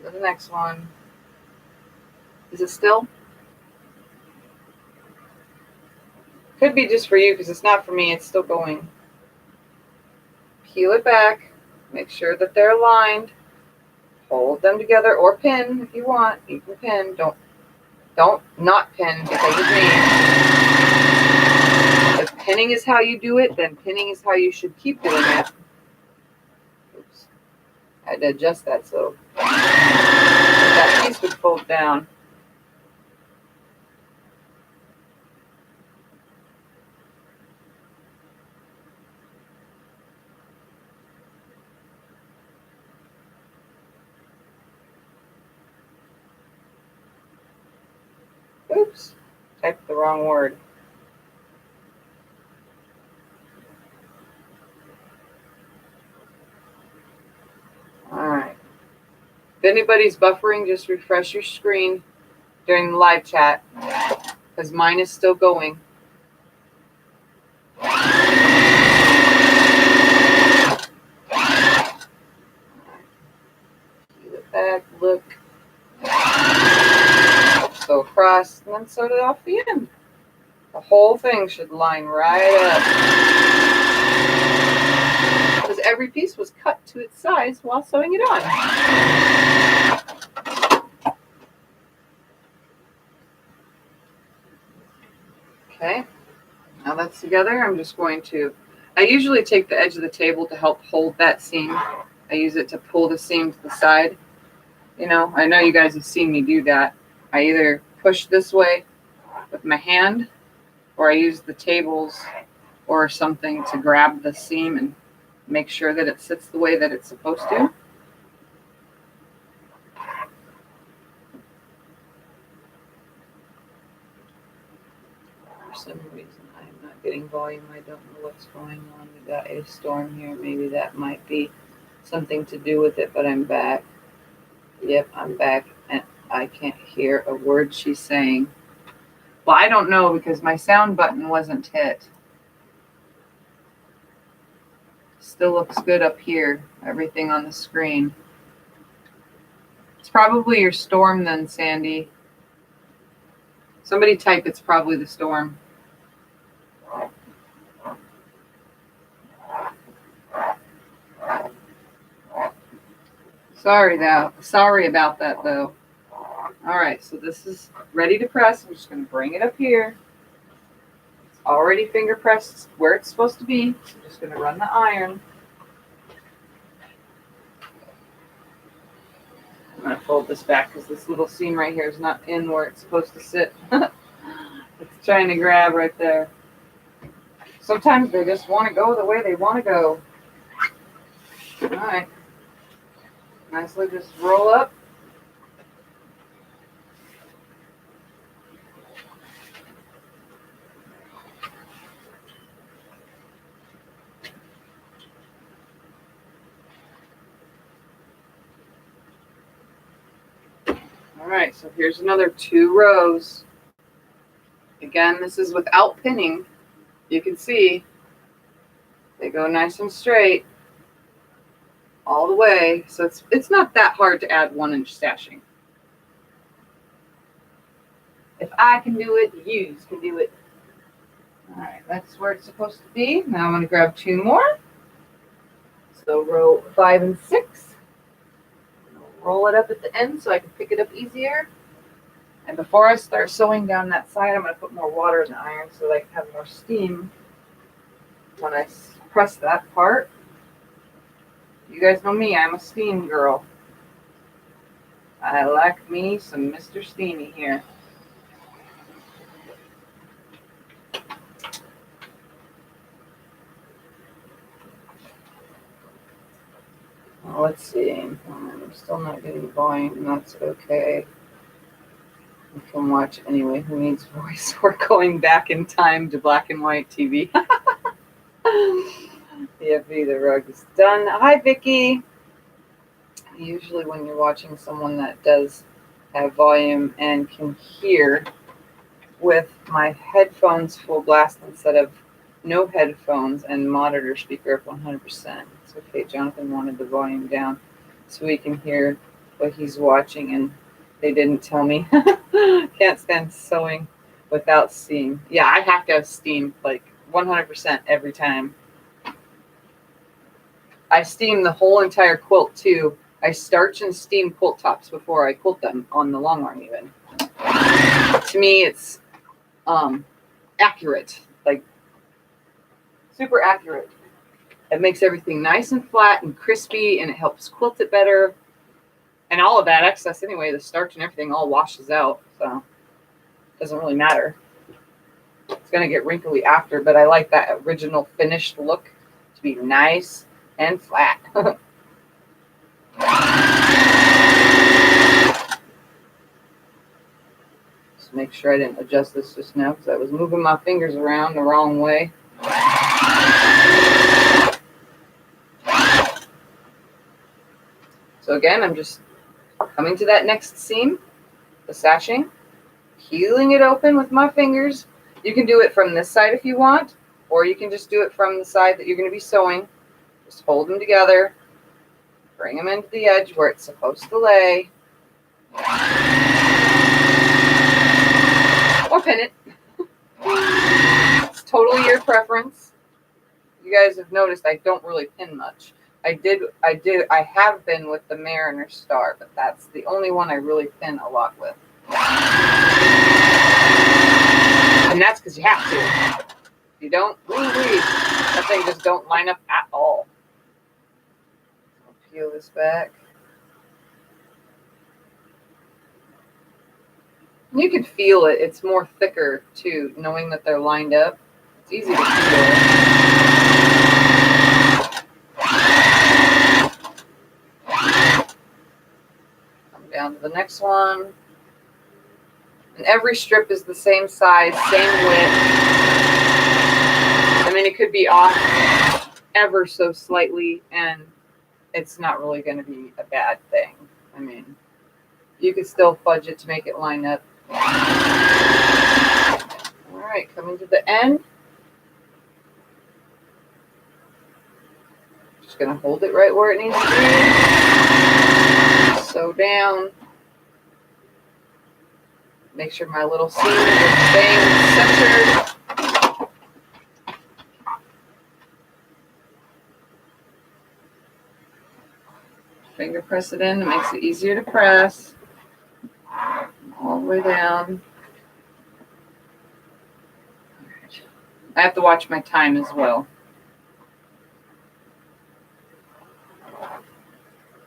The next one. Is it still? Could be just for you because it's not for me. It's still going. Peel it back. Make sure that they're aligned. Hold them together or pin if you want. You can pin. Don't not pin because of me. If pinning is how you do it, then pinning is how you should keep doing it. Oops. I had to adjust that so that piece would fold down. Oops, typed the wrong word. All right. If anybody's buffering, just refresh your screen during the live chat because mine is still going. across, and then sewed it off the end. The whole thing should line right up. Because every piece was cut to its size while sewing it on. Okay, now that's together, I'm just going to, I usually take the edge of the table to help hold that seam. I use it to pull the seam to the side. You know, I know you guys have seen me do that. I either push this way with my hand, or I use the tables or something to grab the seam and make sure that it sits the way that it's supposed to. For some reason, I'm not getting volume. I don't know what's going on. We got a storm here. Maybe that might be something to do with it, but I'm back. Yep, I'm back, and I can't hear a word she's saying. Well, I don't know because my sound button wasn't hit. Still looks good up here, everything on the screen. It's probably your storm then, Sandy. Somebody type it's probably the storm. Sorry about that though. All right, so this is ready to press. I'm just going to bring it up here. It's already finger pressed where it's supposed to be. So I'm just going to run the iron. I'm going to fold this back because this little seam right here is not in where it's supposed to sit. It's trying to grab right there. Sometimes they just want to go the way they want to go. All right. Nicely just roll up. All right, so here's another 2 rows. Again, this is without pinning. You can see they go nice and straight all the way. So it's not that hard to add 1-inch stashing. If I can do it, you can do it. All right, that's where it's supposed to be. Now I'm going to grab 2 more. So row 5 and 6. Roll it up at the end so I can pick it up easier. And before I start sewing down that side, I'm going to put more water in the iron so that I can have more steam when I press that part. You guys know me, I'm a steam girl. I like me some Mr. Steamy here. Well, let's see. I'm still not getting volume. That's okay. You can watch anyway. Who needs voice? We're going back in time to black and white TV. Yep, the rug is done. Hi, Vicky. Usually when you're watching someone that does have volume and can hear with my headphones full blast instead of no headphones and monitor speaker up 100%. It's okay. Jonathan wanted the volume down so we can hear what he's watching, and they didn't tell me. Can't stand sewing without steam. Yeah, I have to have steam like 100% every time. I steam the whole entire quilt too. I starch and steam quilt tops before I quilt them on the long arm even. To me, it's accurate, like super accurate. It makes everything nice and flat and crispy, and it helps quilt it better. And all of that excess anyway, the starch and everything all washes out, so it doesn't really matter. It's going to get wrinkly after, but I like that original finished look to be nice and flat. Just make sure I didn't adjust this just now because I was moving my fingers around the wrong way. So again, I'm just coming to that next seam, the sashing, peeling it open with my fingers. You can do it from this side if you want, or you can just do it from the side that you're going to be sewing. Just hold them together, bring them into the edge where it's supposed to lay. your preference. You guys have noticed I don't really pin much. I have been with the Mariner Star, but that's the only one I really pin a lot with. And that's because you have to. If you don't, that thing just don't line up at all. I'll peel this back. You can feel it. It's more thicker too, knowing that they're lined up. It's easy to feel. Come down to the next one. And every strip is the same size, same width. I mean, it could be off ever so slightly, and it's not really going to be a bad thing. I mean, you could still fudge it to make it line up. All right, coming to the end. Just going to hold it right where it needs to be. Sew down. Make sure my little seams are staying centered. Finger press it in. It makes it easier to press. All the way down. I have to watch my time as well.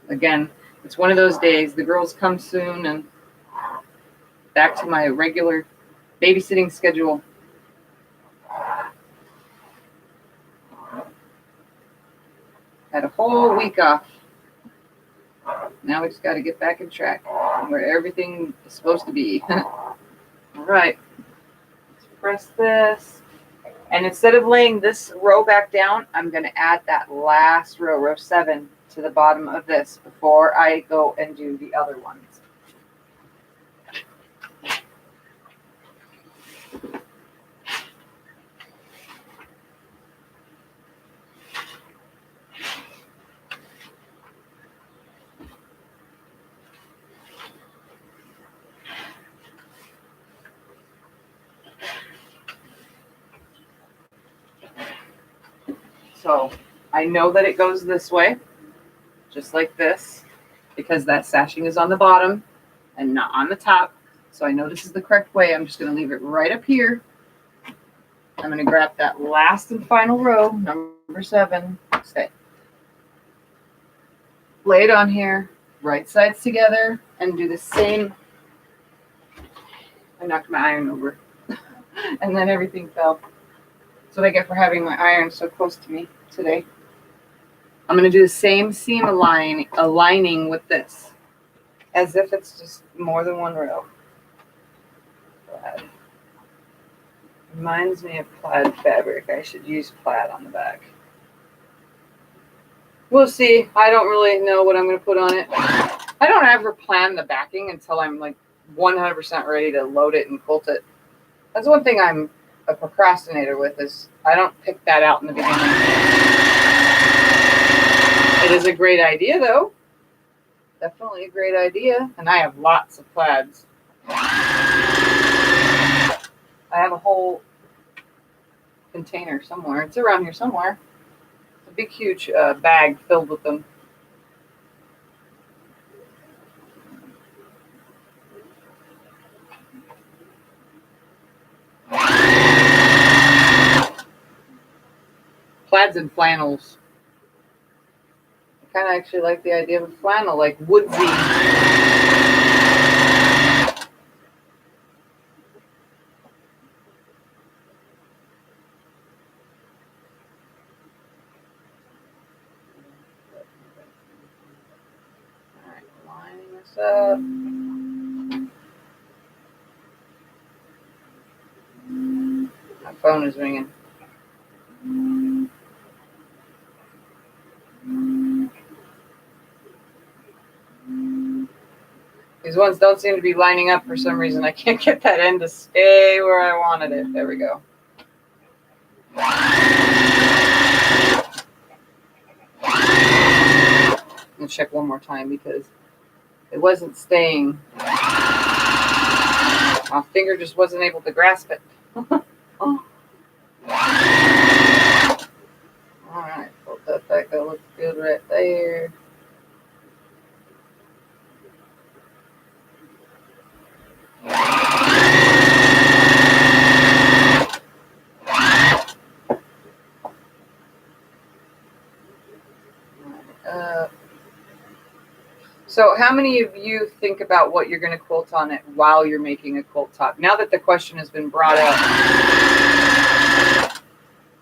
Again, it's one of those days. The girls come soon and back to my regular babysitting schedule. Had a whole week off. Now we just got to get back in track where everything is supposed to be. All right. Let's press this. And instead of laying this row back down, I'm going to add that last row, row 7, to the bottom of this before I go and do the other ones. So I know that it goes this way, just like this, because that sashing is on the bottom and not on the top. So I know this is the correct way. I'm just going to leave it right up here. I'm going to grab that last and final row, number 7. Stay. Lay it on here, right sides together, and do the same. I knocked my iron over, and then everything fell. That's what I get for having my iron so close to me today. I'm going to do the same seam aligning with this, as if it's just more than one row. Plaid. Reminds me of plaid fabric. I should use plaid on the back. We'll see. I don't really know what I'm going to put on it. I don't ever plan the backing until I'm like 100% ready to load it and quilt it. That's one thing I'm a procrastinator with, is I don't pick that out in the beginning. It is a great idea though. Definitely a great idea. And I have lots of plaids. I have a whole container somewhere. It's around here somewhere. A big huge bag filled with them. Plaids and flannels. I kind of actually like the idea of a flannel, like woodsy. Alright, lining this up. My phone is ringing. These ones don't seem to be lining up for some reason. I can't get that end to stay where I wanted it. There we go. I'm going to check one more time because it wasn't staying. My finger just wasn't able to grasp it. Oh. All right, hold that back. That looks good right there. So how many of you think about what you're going to quilt on it while you're making a quilt top? Now that the question has been brought up,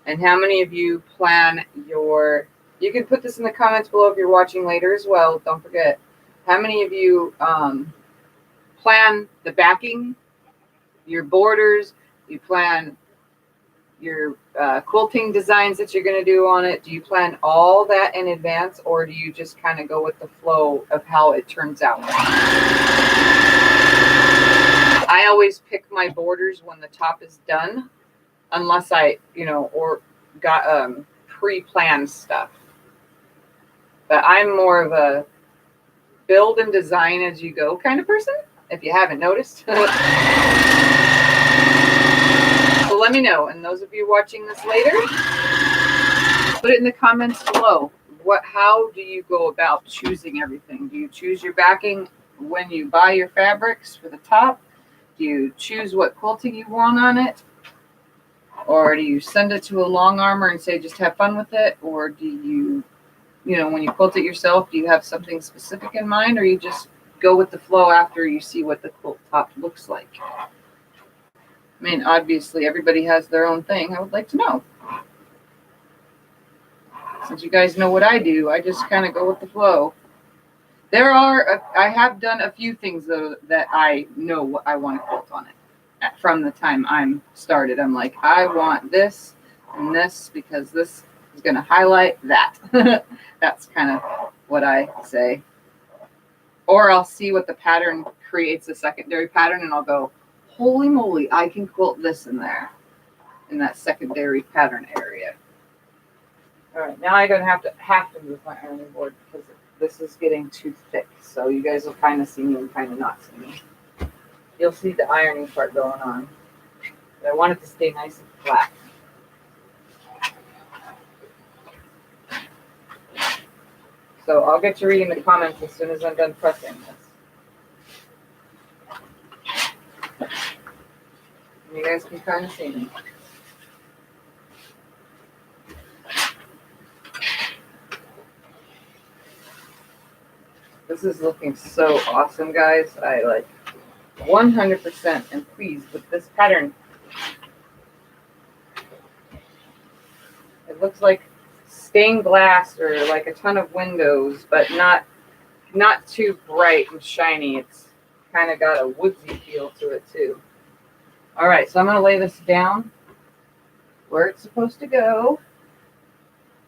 and how many of you plan your, you can put this in the comments below if you're watching later as well, don't forget. How many of you plan the backing, your borders, you plan your quilting designs that you're going to do on it? Do you plan all that in advance, or do you just kind of go with the flow of how it turns out? I always pick my borders when the top is done, unless I, or got pre-planned stuff. But I'm more of a build and design as you go kind of person, if you haven't noticed. So let me know, and those of you watching this later, put it in the comments below. How do you go about choosing everything? Do you choose your backing when you buy your fabrics for the top? Do you choose what quilting you want on it? Or do you send it to a long armor and say just have fun with it? Or do you, when you quilt it yourself, do you have something specific in mind, or you just go with the flow after you see what the quilt top looks like? I mean, obviously, everybody has their own thing. I would like to know. Since you guys know what I do, I just kind of go with the flow. I have done a few things, though, that I know what I want to quilt on it. From the time I'm started, I'm like, I want this and this because this is going to highlight that. That's kind of what I say. Or I'll see what the pattern creates, a secondary pattern, and I'll go, holy moly, I can quilt this in there, in that secondary pattern area. All right, now I'm going to have to move my ironing board because this is getting too thick. So you guys will kind of see me and kind of not see me. You'll see the ironing part going on. But I want it to stay nice and flat. So I'll get to reading the comments as soon as I'm done pressing this. And you guys can kind of see me. This is looking so awesome, guys. I 100% am pleased with this pattern. It looks like stained glass or like a ton of windows, but not too bright and shiny. It's kind of got a woodsy feel to it too. All right, so I'm going to lay this down where it's supposed to go,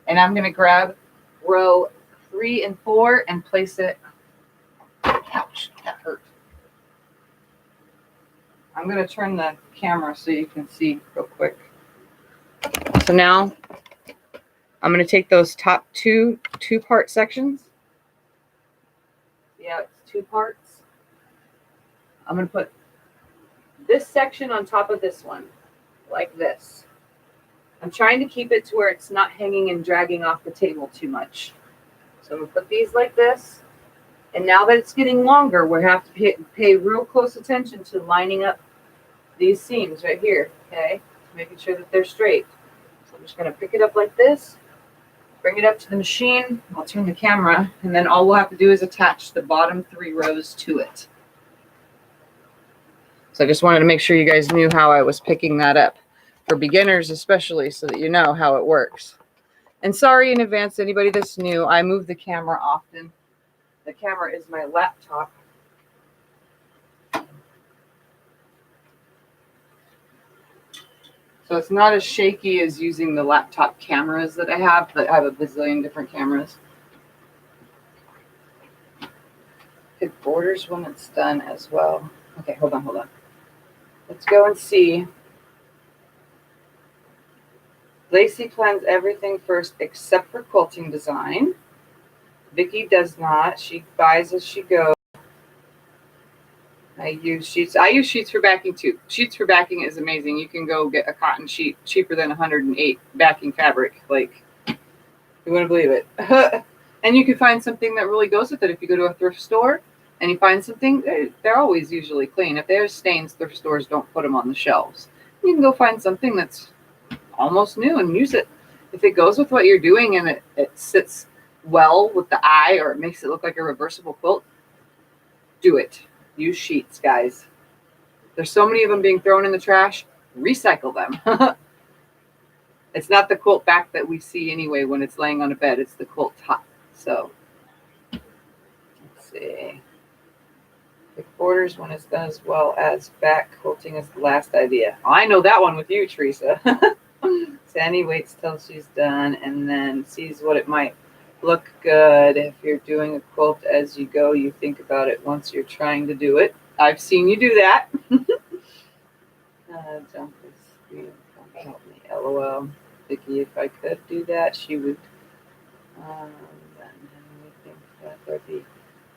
and I'm going to grab row 3 and 4 and place it. Ouch, that hurt. I'm going to turn the camera so you can see real quick. So now I'm going to take those top two-part sections. Yeah, it's 2 parts. I'm going to put this section on top of this one, like this. I'm trying to keep it to where it's not hanging and dragging off the table too much. So I'm going to put these like this. And now that it's getting longer, we have to pay real close attention to lining up these seams right here, okay? Making sure that they're straight. So I'm just going to pick it up like this, bring it up to the machine. I'll turn the camera, and then all we'll have to do is attach the bottom 3 rows to it. So I just wanted to make sure you guys knew how I was picking that up, for beginners especially, so that you know how it works. And sorry in advance, anybody that's new, I move the camera often. The camera is my laptop. So it's not as shaky as using the laptop cameras that I have, but I have a bazillion different cameras. It borders when it's done as well. Okay, hold on. Let's go and see. Lacey plans everything first except for quilting design. Vicky does not. She buys as she goes. I use sheets. I use sheets for backing too. Sheets for backing is amazing. You can go get a cotton sheet cheaper than 108 backing fabric. Like, you wouldn't believe it. And you can find something that really goes with it. If you go to a thrift store and you find something, they're always usually clean. If there's stains, thrift stores don't put them on the shelves. You can go find something that's almost new and use it. If it goes with what you're doing and it sits well with the eye, or it makes it look like a reversible quilt, do it. Use sheets, guys. There's so many of them being thrown in the trash. Recycle them. It's not the quilt back that we see anyway when it's laying on a bed. It's the quilt top. So, let's see. The quarters when it's done as well as back quilting is the last idea. I know that one with you, Teresa. Sandy waits till she's done and then sees what it might look good. If you're doing a quilt as you go, you think about it once you're trying to do it. I've seen you do that. Jump the screen. Come help me. LOL. Vicky, if I could do that, she would. Then we think that there'd be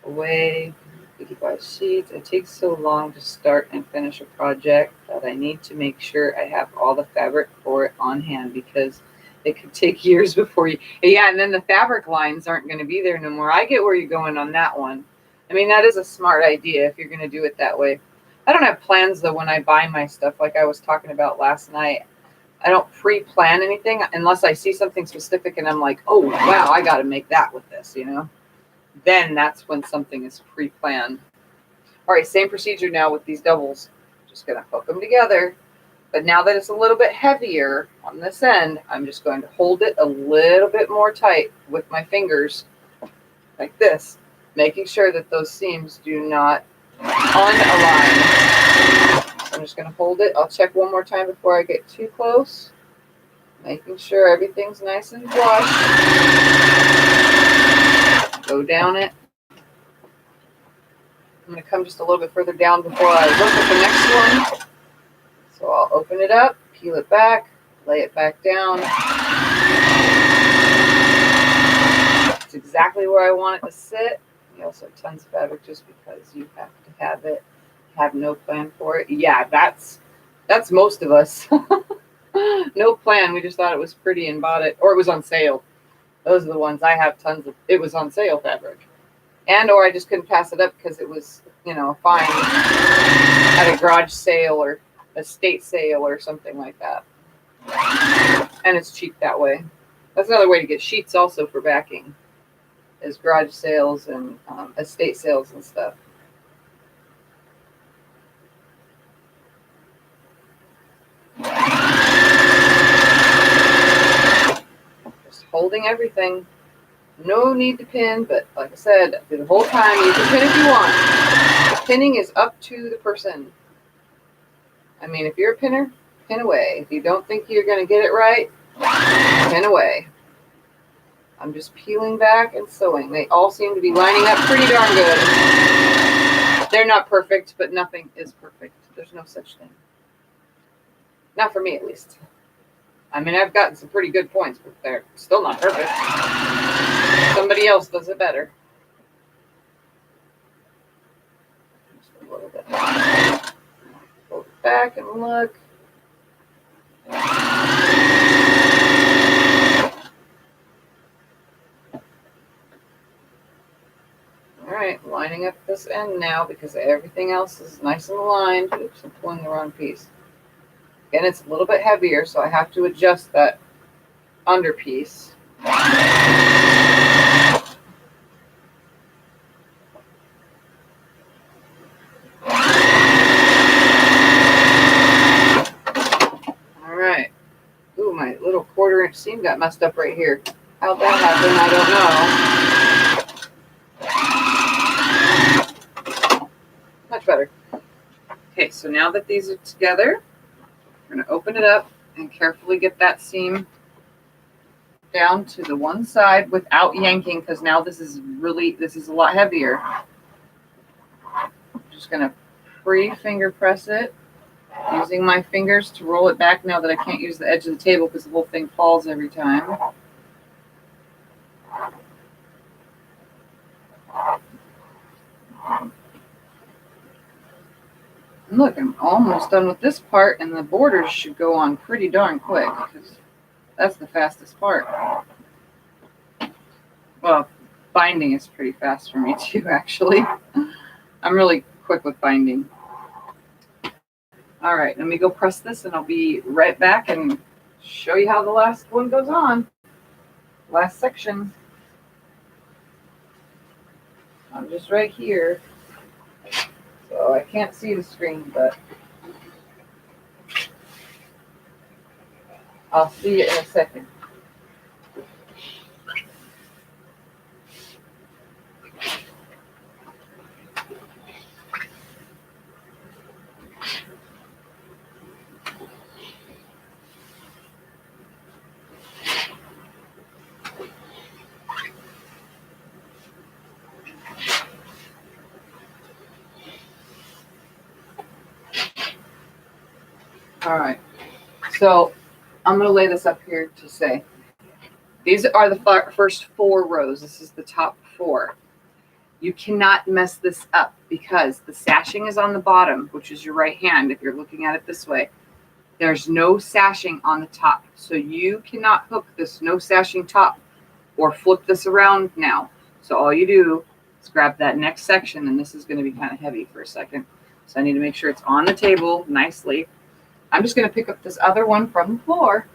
a way. Vicky buys sheets. It takes so long to start and finish a project that I need to make sure I have all the fabric for it on hand because it could take years before you. Yeah, and then the fabric lines aren't going to be there no more. I get where you're going on that one. I mean, that is a smart idea if you're going to do it that way. I don't have plans though when I buy my stuff, like I was talking about last night. I don't pre-plan anything unless I see something specific and I'm like, oh, wow, I got to make that with this, you know? Then that's when something is pre-planned. All right, same procedure now with these doubles. Just going to hook them together. But now that it's a little bit heavier on this end, I'm just going to hold it a little bit more tight with my fingers like this, making sure that those seams do not unalign. I'm just going to hold it. I'll check one more time before I get too close, making sure everything's nice and flush. Go down it. I'm going to come just a little bit further down before I look at the next one. So I'll open it up, peel it back, lay it back down. It's exactly where I want it to sit. You also have tons of fabric just because you have to have it. Have no plan for it. Yeah, that's most of us. No plan. We just thought it was pretty and bought it, or it was on sale. Those are the ones I have tons of. It was on sale fabric, and or I just couldn't pass it up because it was, you know, fine at a garage sale or estate sale or something like that. And it's cheap that way. That's another way to get sheets also for backing, is garage sales and estate sales and stuff. Just holding everything. No need to pin, but like I said, through the whole time, you can pin if you want. Pinning is up to the person. I mean, if you're a pinner, pin away. If you don't think you're going to get it right, pin away. I'm just peeling back and sewing. They all seem to be lining up pretty darn good. They're not perfect, but nothing is perfect. There's no such thing. Not for me, at least. I mean, I've gotten some pretty good points, but they're still not perfect. Somebody else does it better. Just a little bit. Hold it back and look. All right, lining up this end now because everything else is nice and aligned. Oops, I'm pulling the wrong piece. Again, it's a little bit heavier, so I have to adjust that under piece. All right. Ooh, my little 1/4-inch seam got messed up right here. How'd that happen? I don't know. Much better. Okay, so now that these are together, we're going to open it up and carefully get that seam down to the one side without yanking, because now this is a lot heavier. I'm just going to pre-finger press it, using my fingers to roll it back now that I can't use the edge of the table because the whole thing falls every time. And look, I'm almost done with this part, and the borders should go on pretty darn quick, because that's the fastest part. Well, binding is pretty fast for me too, actually. I'm really quick with binding. All right, let me go press this, and I'll be right back and show you how the last one goes on. Last section. I'm just right here, so I can't see the screen, but I'll see it in a second. All right, so I'm going to lay this up here to say, these are the first 4 rows. This is the top 4. You cannot mess this up because the sashing is on the bottom, which is your right hand if you're looking at it this way. There's no sashing on the top, so you cannot hook this no sashing top or flip this around now. So all you do is grab that next section, and this is going to be kind of heavy for a second. So I need to make sure it's on the table nicely. I'm just going to pick up this other one from the floor.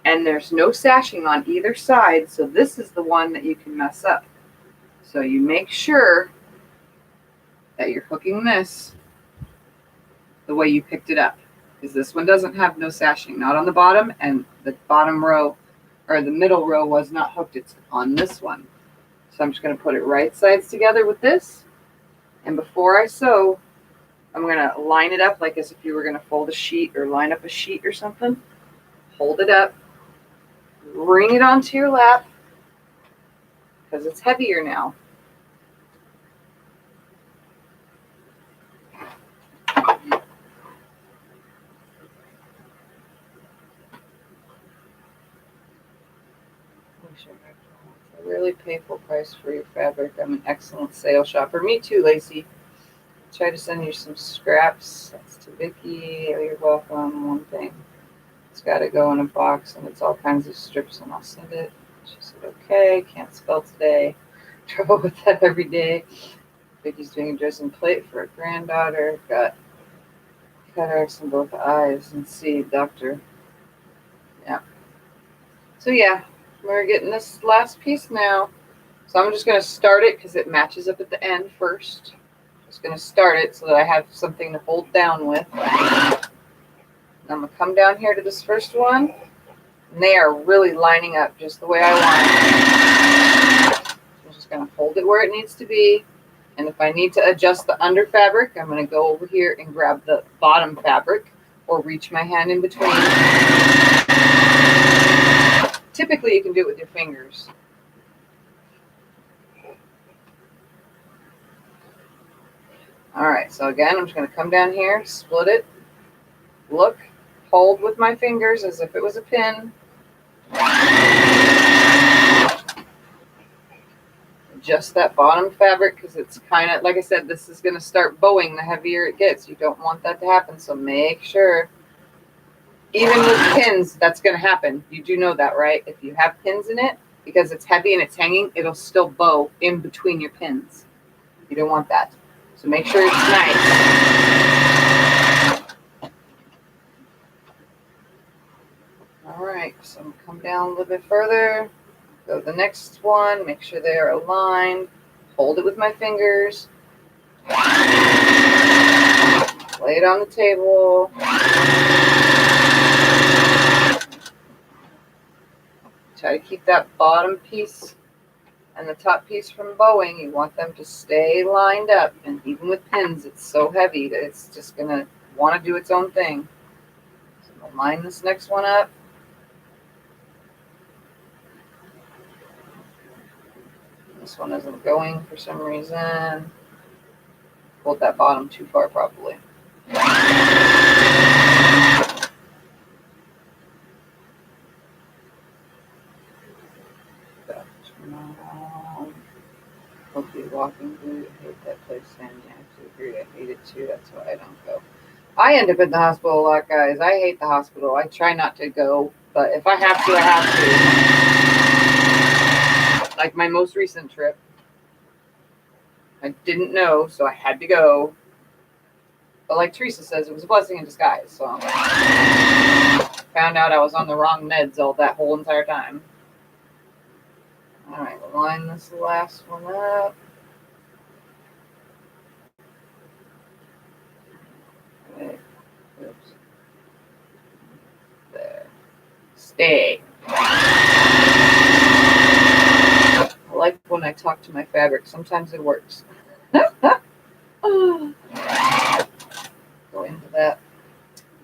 And there's no sashing on either side, so this is the one that you can mess up. So you make sure that you're hooking this the way you picked it up, because this one doesn't have no sashing, not on the bottom, and the bottom row or the middle row was not hooked. It's on this one. So I'm just going to put it right sides together with this, and before I sew, I'm going to line it up like as if you were going to fold a sheet or line up a sheet or something. Hold it up, bring it onto your lap, because it's heavier now. A really pay full price for your fabric. I'm an excellent sale shopper. Me too, Lacey. Try to send you some scraps. That's to Vicky. You're welcome. One thing. It's got to go in a box, and it's all kinds of strips, and I'll send it. She said, okay. Can't spell today. Trouble with that every day. Vicky's doing a dressing plate for a granddaughter. Got cataracts in both eyes. And see, doctor. Yeah. So yeah, we're getting this last piece now. So I'm just going to start it because it matches up at the end first. Just going to start it so that I have something to hold down with. I'm going to come down here to this first one, and they are really lining up just the way I want it. I'm just going to hold it where it needs to be, and if I need to adjust the under fabric, I'm going to go over here and grab the bottom fabric or reach my hand in between. Typically, you can do it with your fingers. All right, so again, I'm just going to come down here, split it, look, hold with my fingers as if it was a pin. Adjust that bottom fabric because it's kind of, like I said, this is going to start bowing the heavier it gets. You don't want that to happen, so make sure. Even with pins, that's going to happen. You do know that, right? If you have pins in it, because it's heavy and it's hanging, it'll still bow in between your pins. You don't want that. So make sure it's nice. All right, so I'm going to come down a little bit further. Go to the next one. Make sure they're aligned. Hold it with my fingers. Lay it on the table. Try to keep that bottom piece and the top piece from bowing. You want them to stay lined up, and even with pins, it's so heavy that it's just going to want to do its own thing. So I'm going to line this next one up. This one isn't going for some reason. Pulled that bottom too far, probably. Hopefully walking through. I hate that place, Sandy. I actually agree. I hate it. too. That's why I don't go. I end up in the hospital a lot, guys. I hate the hospital. I try not to go, but if I have to, I have to. Like my most recent trip, I didn't know, so I had to go. But like Teresa says, it was a blessing in disguise. So found out I was on the wrong meds that whole entire time. All right, we'll line this last one up. Okay. Oops. There. Stay. I like when I talk to my fabric. Sometimes it works. Go into that.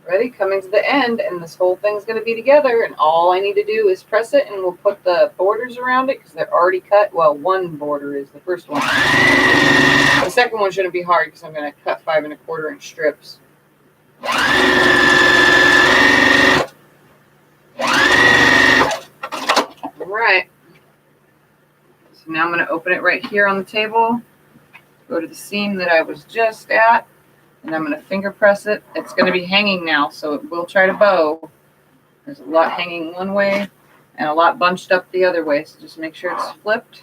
Ready? Coming to the end, and this whole thing's going to be together, and all I need to do is press it, and we'll put the borders around it because they're already cut. Well, one border is the first one. The second one shouldn't be hard because I'm going to cut 5 1/4 inch strips. All right. So now I'm going to open it right here on the table. Go to the seam that I was just at. And I'm going to finger press it. It's going to be hanging now, so it will try to bow. There's a lot hanging one way and a lot bunched up the other way, so just make sure it's flipped.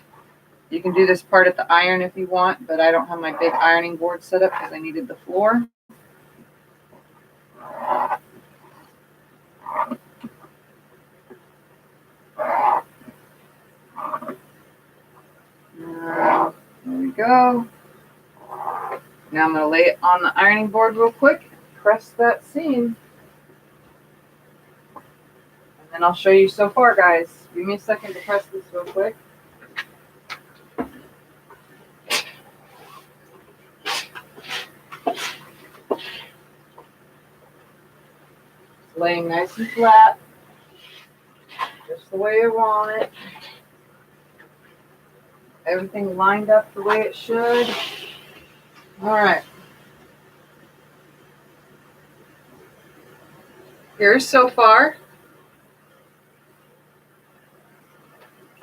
You can do this part at the iron if you want, but I don't have my big ironing board set up because I needed the floor. There we go. Now I'm going to lay it on the ironing board real quick and press that seam. And then I'll show you so far, guys. Give me a second to press this real quick. It's laying nice and flat, just the way I want it. Everything lined up the way it should. All right. Here's so far.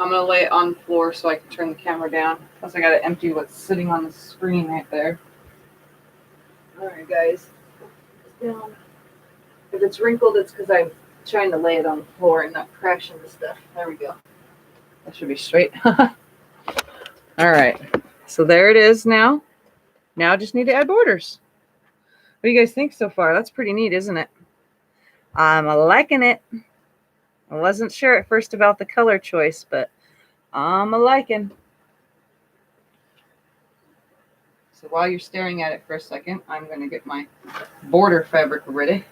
I'm going to lay it on the floor so I can turn the camera down. Plus I got to empty what's sitting on the screen right there. All right, guys. Down. If it's wrinkled, it's because I'm trying to lay it on the floor and not crashing the stuff. There we go. That should be straight. All right. So there it is now. Now I just need to add borders. What do you guys think so far? That's pretty neat, isn't it? I'm liking it. I wasn't sure at first about the color choice, but I'm liking. So while you're staring at it for a second, I'm going to get my border fabric ready.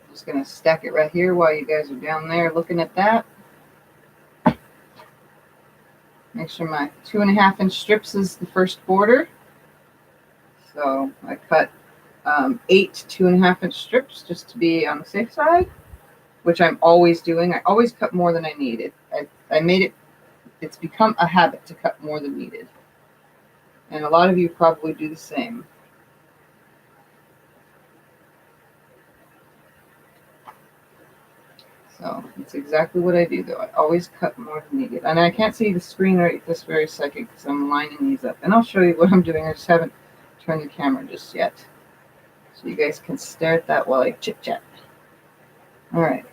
Just going to stack it right here while you guys are down there looking at that. Make sure my 2 1/2 inch strips is the first border. So I cut 8 2 1/2 inch strips just to be on the safe side, which I'm always doing. I always cut more than I needed. I made it, it's become a habit to cut more than needed. And a lot of you probably do the same. So it's exactly what I do, though. I always cut more than needed. And I can't see the screen right this very second because I'm lining these up. And I'll show you what I'm doing. I just haven't turned the camera just yet. So you guys can stare at that while I chit-chat. All right.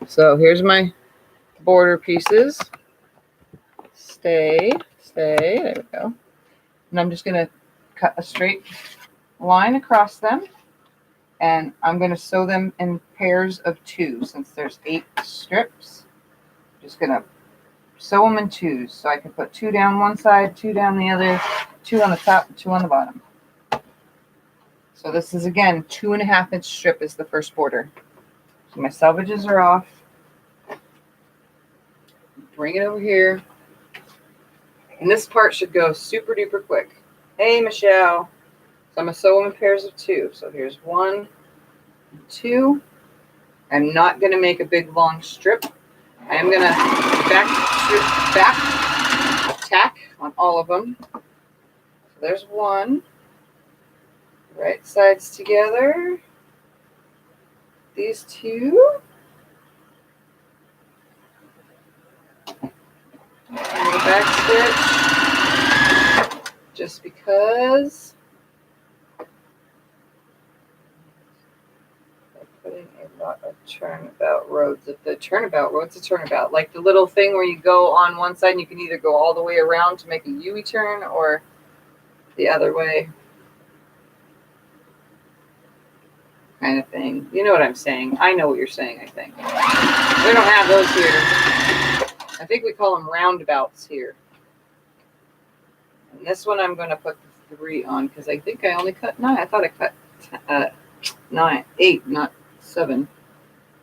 So here's my border pieces. Stay. There we go. And I'm just going to cut a straight line across them. And I'm going to sew them in pairs of 2 since there's 8 strips. Just going to sew them in 2s so I can put 2 down one side, 2 down the other, 2 on the top, 2 on the bottom. So this is, again, 2 1/2 inch strip is the first border. So my selvages are off. Bring it over here. And this part should go super duper quick. Hey, Michelle. So I'm going to sew them in pairs of 2. So here's 1, 2. I'm not going to make a big long strip. I am going to back tack on all of them. So there's 1. Right sides together. These 2. back stitch, just because I'm putting a lot of turnabout rows. If the turnabout row, it's a turnabout, like the little thing where you go on one side and you can either go all the way around to make a U turn or the other way, kind of thing. You know what I'm saying? I know what you're saying, I think. We don't have those here. I think we call them roundabouts here. And this one I'm going to put the 3 on because I think I only cut 9. I thought I cut 8, not 7.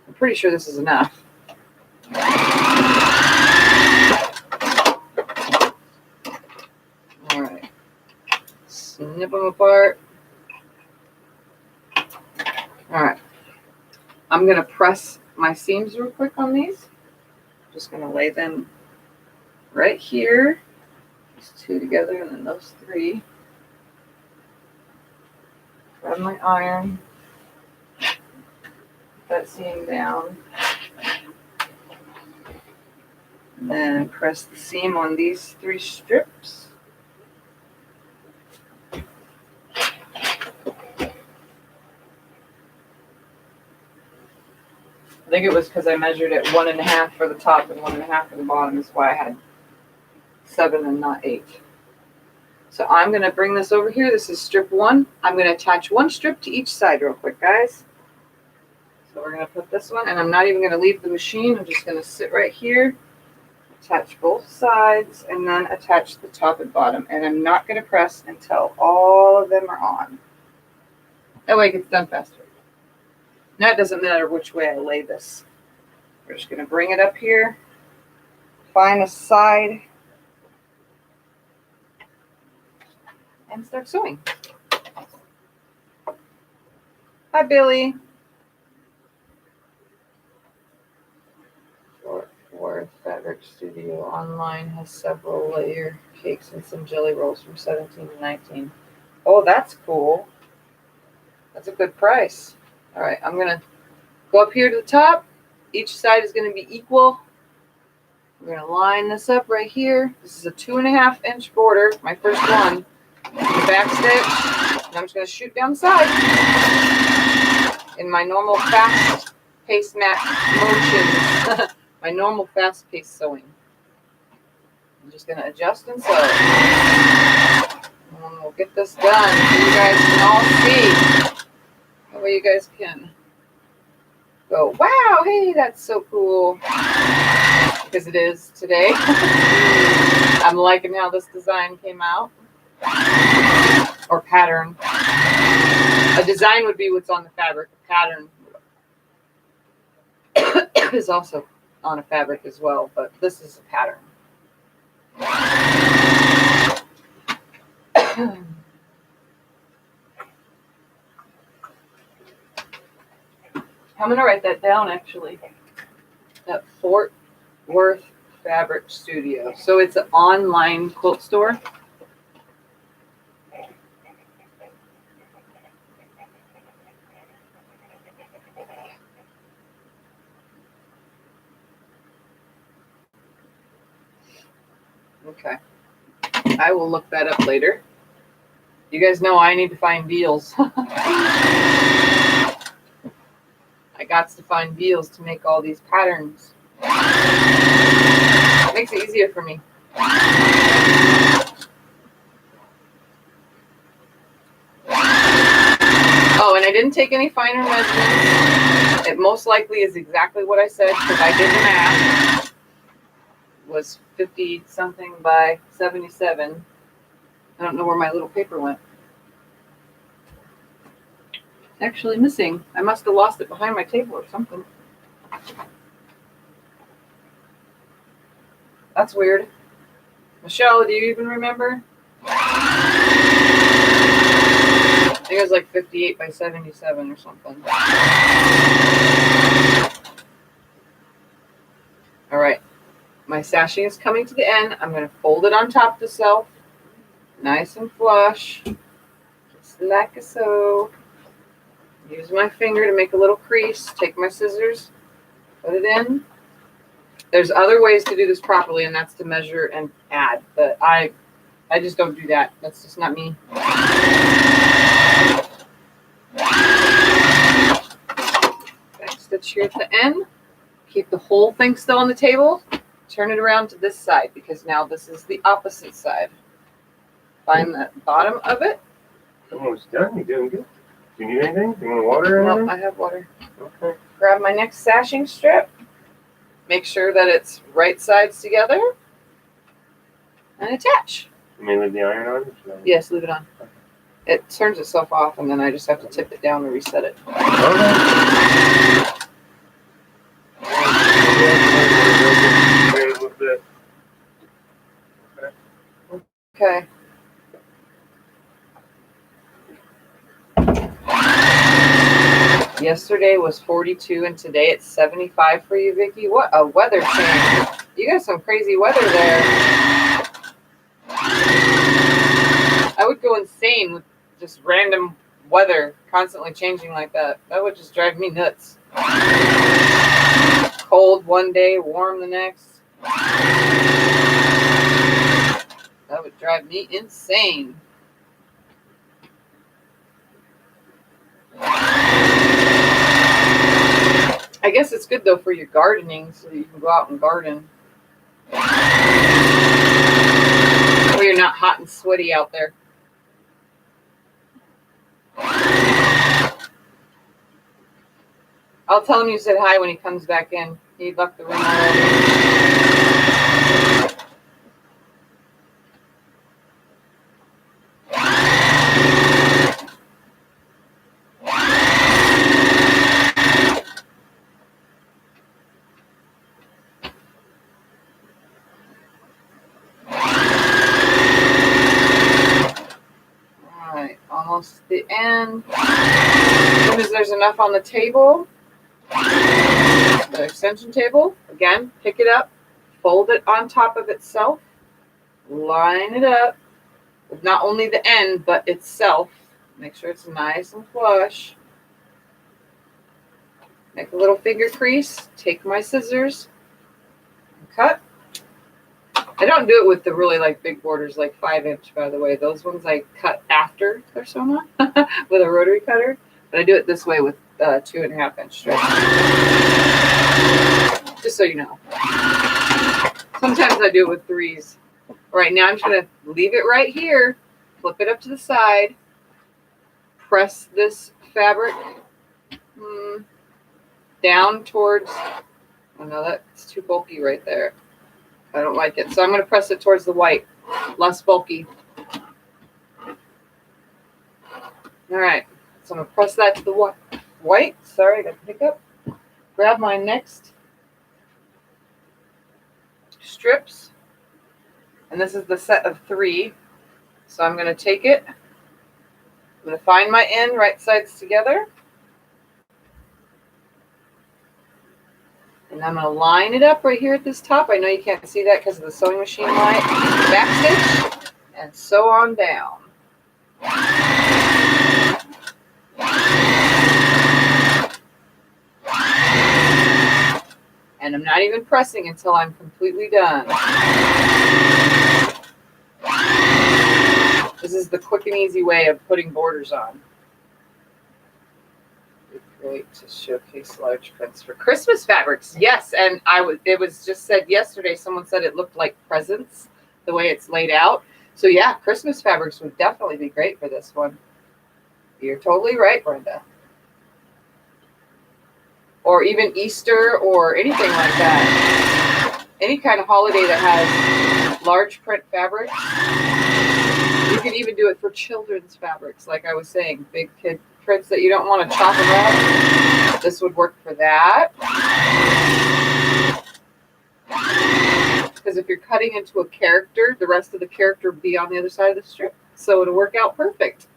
I'm pretty sure this is enough. All right. Snip them apart. All right. I'm going to press my seams real quick on these. Just going to lay them right here. These 2 together and then those 3. Grab my iron. Put that seam down. And then press the seam on these 3 strips. I think it was because I measured it 1.5 for the top and 1.5 for the bottom is why I had 7 and not 8. So I'm going to bring this over here. This is strip 1. I'm going to attach 1 strip to each side real quick, guys. So we're going to put this one, and I'm not even going to leave the machine. I'm just going to sit right here, attach both sides, and then attach the top and bottom. And I'm not going to press until all of them are on. That way it gets done faster. Now it doesn't matter which way I lay this. We're just going to bring it up here, find a side, and start sewing. Hi, Billy. Fort Worth Fabric Studio online has several layer cakes and some jelly rolls from 17 to 19. Oh, that's cool. That's a good price. All right, I'm going to go up here to the top. Each side is going to be equal. I'm going to line this up right here. This is a 2.5 inch border, my first one. The back stitch, and I'm just going to shoot down the side in my normal fast-paced motion. My normal fast-paced sewing. I'm just going to adjust and sew. And we'll get this done so you guys can all see. That way you guys can go, wow, hey, that's so cool. Because it is today. I'm liking how this design came out. Or pattern. A design would be what's on the fabric. A pattern is also on a fabric as well, but this is a pattern. I'm going to write that down, actually. At Fort Worth Fabric Studio. So it's an online quilt store. Okay. I will look that up later. You guys know I need to find deals. I got to find deals to make all these patterns. It makes it easier for me. Oh, and I didn't take any finer measurements. It most likely is exactly what I said because I did the math. It was 50 something by 77. I don't know where my little paper went. It's actually missing. I must have lost it behind my table or something. That's weird. Michelle, do you even remember? I think it was like 58 by 77 or something. All right. My sashing is coming to the end. I'm going to fold it on top of the self. Nice and flush. Just like so. Use my finger to make a little crease. Take my scissors. Put it in. There's other ways to do this properly, and that's to measure and add. But I just don't do that. That's just not me. Back stitch here at the end. Keep the whole thing still on the table. Turn it around to this side because now this is the opposite side. Find the bottom of it. Almost done. You're doing good. Do you need anything? Do you want water or anything? Well, I have water. Okay. Grab my next sashing strip. Make sure that it's right sides together. And attach. You may leave the iron on? So. Yes, leave it on. It turns itself off, and then I just have to tip it down and reset it. Okay. Yesterday was 42, and today it's 75 for you, Vicki. What a weather change. You got some crazy weather there. I would go insane with just random weather constantly changing like that. That would just drive me nuts. Cold one day, warm the next. That would drive me insane. I guess it's good though for your gardening, so you can go out and garden. Or you're not hot and sweaty out there. I'll tell him you said hi when he comes back in. He left the room already. Almost the end. As soon as there's enough on the table, the extension table, again, pick it up, fold it on top of itself, line it up with not only the end, but itself. Make sure it's nice and flush. Make a little finger crease, take my scissors, and cut. I don't do it with the really like big borders, like 5-inch, by the way. Those ones I cut after they're sewn on with a rotary cutter. But I do it this way with 2.5-inch strips. Just so you know. Sometimes I do it with 3s. Right now I'm just going to leave it right here. Flip it up to the side. Press this fabric down towards... Oh no, that's too bulky right there. I don't like it. So I'm going to press it towards the white, less bulky. All right. So I'm going to press that to the white. Sorry, I got the hiccup. Grab my next strips. And this is the set of 3. So I'm going to take it. I'm going to find my end, right sides together. And I'm going to line it up right here at this top. I know you can't see that because of the sewing machine light. Backstitch and sew on down. And I'm not even pressing until I'm completely done. This is the quick and easy way of putting borders on. Great to showcase large prints for Christmas fabrics. Yes, and it was just said yesterday, someone said it looked like presents the way it's laid out. So yeah, Christmas fabrics would definitely be great for this one. You're totally right, Brenda. Or even Easter or anything like that. Any kind of holiday that has large print fabrics. You can even do it for children's fabrics, like I was saying, big kid prints that you don't want to chop them up. This would work for that. Because if you're cutting into a character, the rest of the character would be on the other side of the strip. So it'll work out perfect.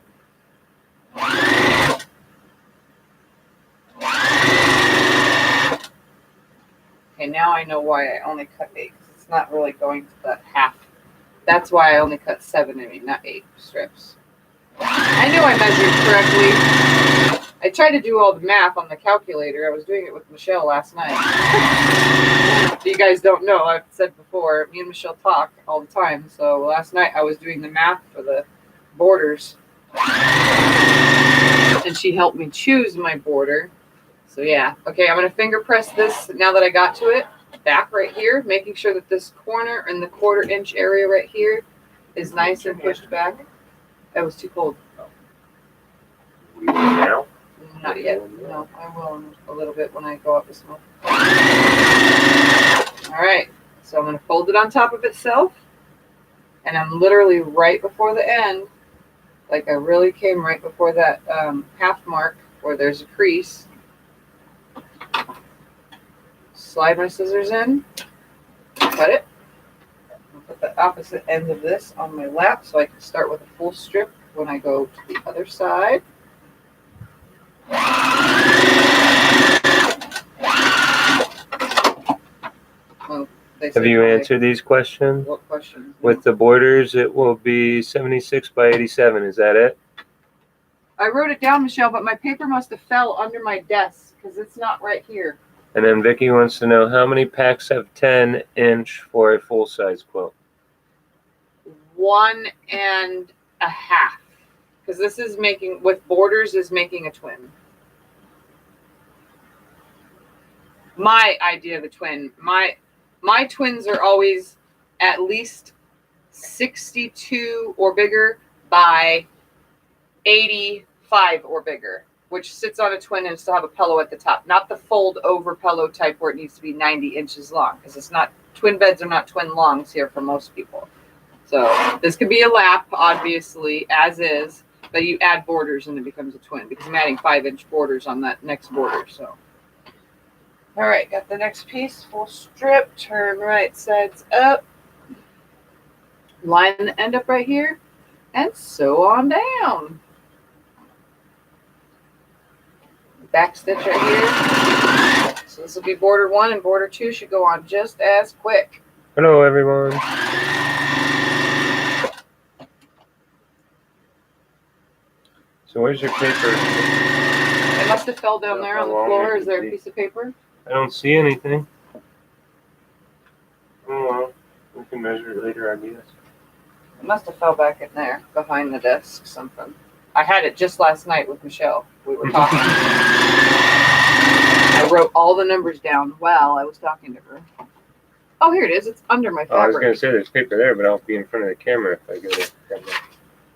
Okay, now I know why I only cut 8. It's not really going to the half. That's why I only cut 7, not 8 strips. I knew I measured correctly. I tried to do all the math on the calculator. I was doing it with Michelle last night. you guys don't know, I've said before, me and Michelle talk all the time. So last night I was doing the math for the borders, and she helped me choose my border. So yeah, okay, I'm gonna finger press this now that I got to it, back right here, making sure that this corner and the 1/4 inch area right here is nice and pushed back. That was too cold. We do now? Not yet. No, I will in a little bit when I go up the smoke. All right, so I'm going to fold it on top of itself, and I'm literally right before the end, like I really came right before that half mark where there's a crease. Slide my scissors in, cut it. I'll put the opposite end of this on my lap so I can start with a full strip when I go to the other side. Well, Have you answered these questions? What questions? With the borders, it will be 76 by 87. Is that it? I wrote it down, Michelle, but my paper must have fell under my desk because it's not right here. And then Vicky wants to know how many packs have 10-inch for a full-size quilt? 1.5, because this is making, with borders, is making a twin. My idea of a twin, my twins are always at least 62 or bigger by 85 or bigger, which sits on a twin and still have a pillow at the top, not the fold over pillow type where it needs to be 90 inches long, because it's not, twin beds are not twin longs here for most people. So this could be a lap, obviously, as is, but you add borders and it becomes a twin, because I'm adding 5-inch borders on that next border. So all right, got the next piece, full strip, turn right sides up, line the end up right here, and sew on down. Back stitch right here. So this will be border 1, and border 2 should go on just as quick. Hello, everyone. So where's your paper? It must have fell down there on the floor. Is there a piece of paper? I don't see anything. Oh well, we can measure it later, I guess. It must have fell back in there, behind the desk, something. I had it just last night with Michelle. We were talking. I wrote all the numbers down while I was talking to her. Oh, here it is. It's under my fabric. Oh, I was going to say there's paper there, but I'll be in front of the camera if I get it.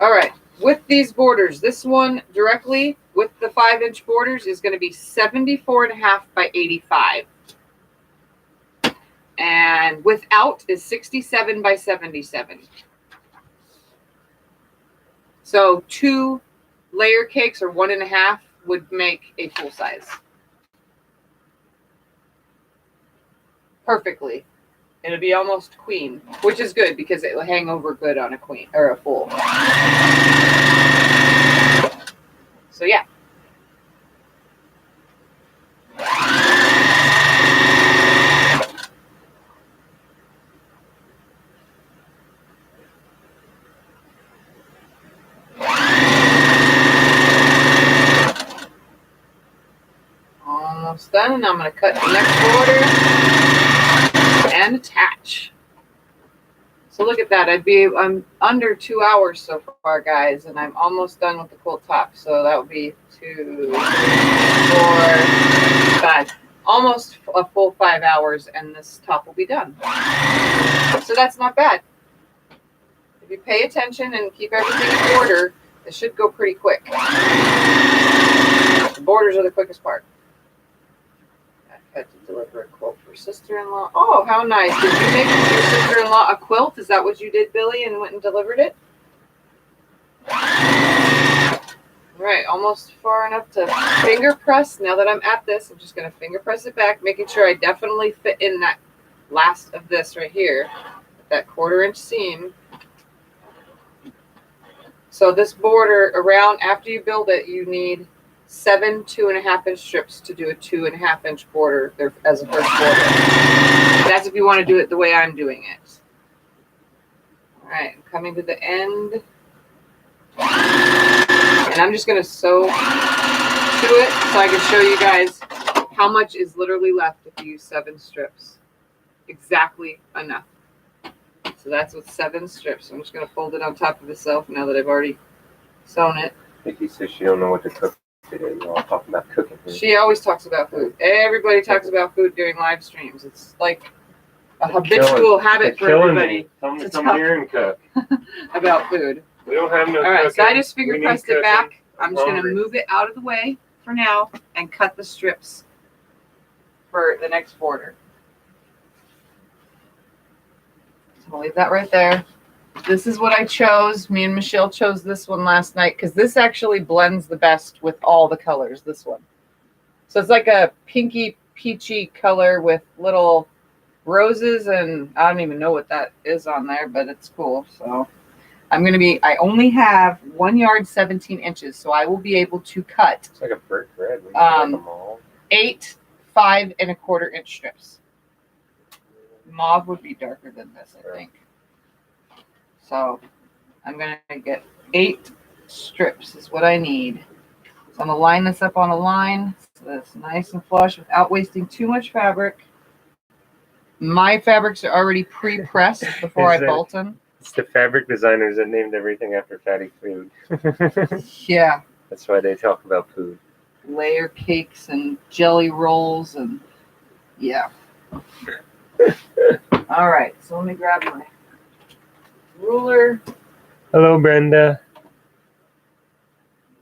All right. With these borders, this one directly with the 5-inch borders is going to be 74.5 by 85. And without is 67 by 77. So 2 layer cakes or 1.5 would make a full size. Perfectly. It'll be almost queen, which is good because it will hang over good on a queen or a full. So yeah. Almost done, and I'm going to cut the next border and attach. So look at that. I'm under 2 hours so far, guys, and I'm almost done with the quilt top. So that would be 2, 4, 5. Almost a full 5 hours, and this top will be done. So that's not bad. If you pay attention and keep everything in order, it should go pretty quick. The borders are the quickest part. Had to deliver a quilt for sister-in-law. Oh, how nice. Did you make your sister-in-law a quilt? Is that what you did, Billy, and went and delivered it? All right, almost far enough to finger press. Now that I'm at this, I'm just going to finger press it back, making sure I definitely fit in that last of this right here, that 1/4 inch seam. So this border around, after you build it, you need 7 2.5-inch strips to do a 2.5-inch border there as a first border. That's if you want to do it the way I'm doing it. All right, I'm coming to the end. And I'm just going to sew to it so I can show you guys how much is literally left if you use 7 strips. exactly enough. So that's with 7 strips. I'm just going to fold it on top of itself now that I've already sewn it. Vicky says she don't know what to cook today. We're all talking about cooking here. She always talks about food. Everybody talks about food during live streams. It's like a habitual habit for everybody Tell me to come talk here and cook. about food. We don't have no All right, cooking. so I just finger We need pressed it cooking. back. I'm just going to hungry. move it out of the way for now and cut the strips for the next border. So I'll leave that right there. This is what I chose. Me and Michelle chose this one last night because this actually blends the best with all the colors, this one. So it's like a pinky peachy color with little roses, and I don't even know what that is on there, but it's cool. So I only have 1 yard, 17 inches, so I will be able to cut It's like a brick red. We can them all. 8 5 1/4 inch strips. Mauve would be darker than this, I think. So I'm going to get 8 strips is what I need. So I'm going to line this up on a line so that it's nice and flush without wasting too much fabric. My fabrics are already pre-pressed before I bolt them. It's the fabric designers that named everything after fatty food. Yeah. That's why they talk about food. Layer cakes and jelly rolls and yeah. All right, so let me grab my ruler. Hello, Brenda.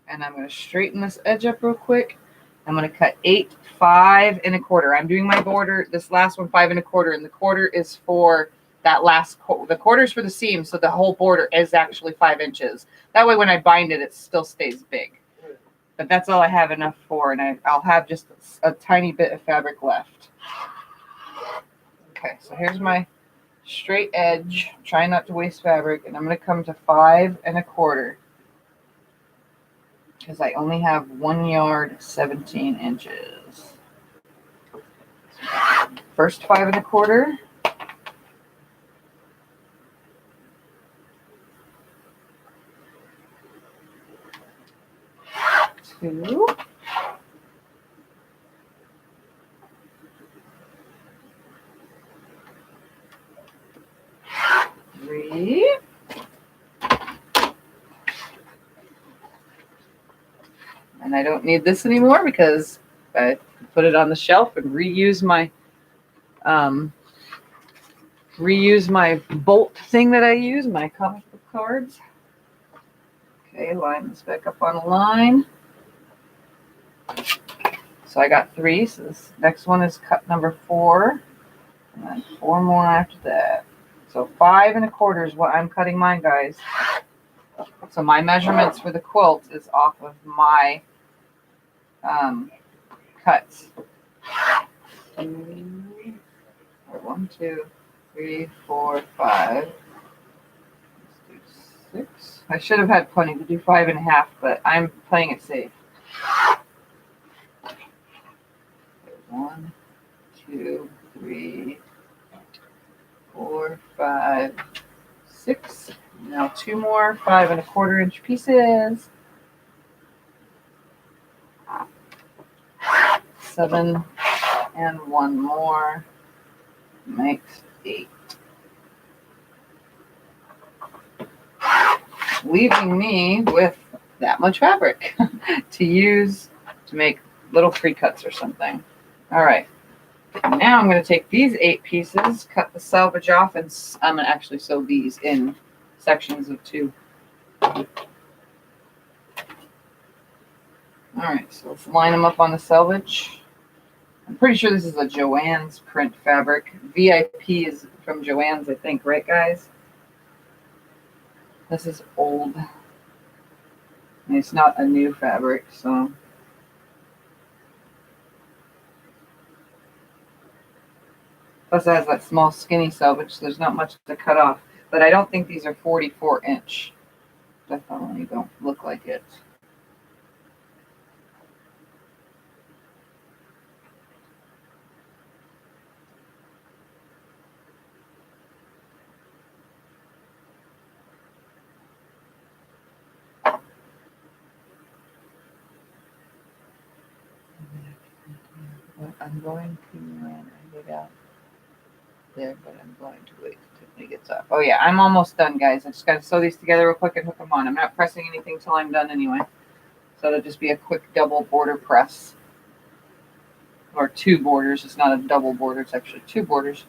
And I'm going to straighten this edge up real quick. I'm going to cut 8 5 1/4. I'm doing my border, this last one 5 1/4, and the quarter is for that last, the quarter is for the seam, so the whole border is actually 5 inches. That way when I bind it, it still stays big. But that's all I have enough for, and I'll have just a tiny bit of fabric left. Okay, so here's my straight edge. Try not to waste fabric, and I'm going to come to 5 1/4 because I only have 1 yard, 17 inches. First 5 1/4. Two. Three. And I don't need this anymore because I put it on the shelf and reuse my bolt thing that I use, my comic book cards. Okay, line this back up on a line. So I got 3, so this next one is cut number 4, and then 4 more after that. So 5 1/4 is what I'm cutting mine, guys. So my measurements for the quilt is off of my cuts. 1, 2, 3, 4, 5. Let's do 6. I should have had plenty to do 5 1/2, but I'm playing it safe. 1, 2, 3, 4, 5, 6. Now 2 more 5 1/4 inch pieces. 7 and 1 more makes 8. Leaving me with that much fabric to use to make little free cuts or something. All right. Now I'm going to take these 8 pieces, cut the selvage off, and I'm going to actually sew these in sections of 2. All right, so let's line them up on the selvage. I'm pretty sure this is a Joann's print fabric. VIP is from Joann's, I think, right, guys? This is old. And it's not a new fabric, so. Plus it has that small skinny selvage, so there's not much to cut off. But I don't think these are 44 inch. Definitely don't look like it. What I'm going to get out there, but I'm going to wait until Tiffany gets up. Oh yeah, I'm almost done, guys. I just got to sew these together real quick and hook them on. I'm not pressing anything till I'm done anyway. So it'll just be a quick double border press. Or 2 borders. It's not a double border. It's actually 2 borders.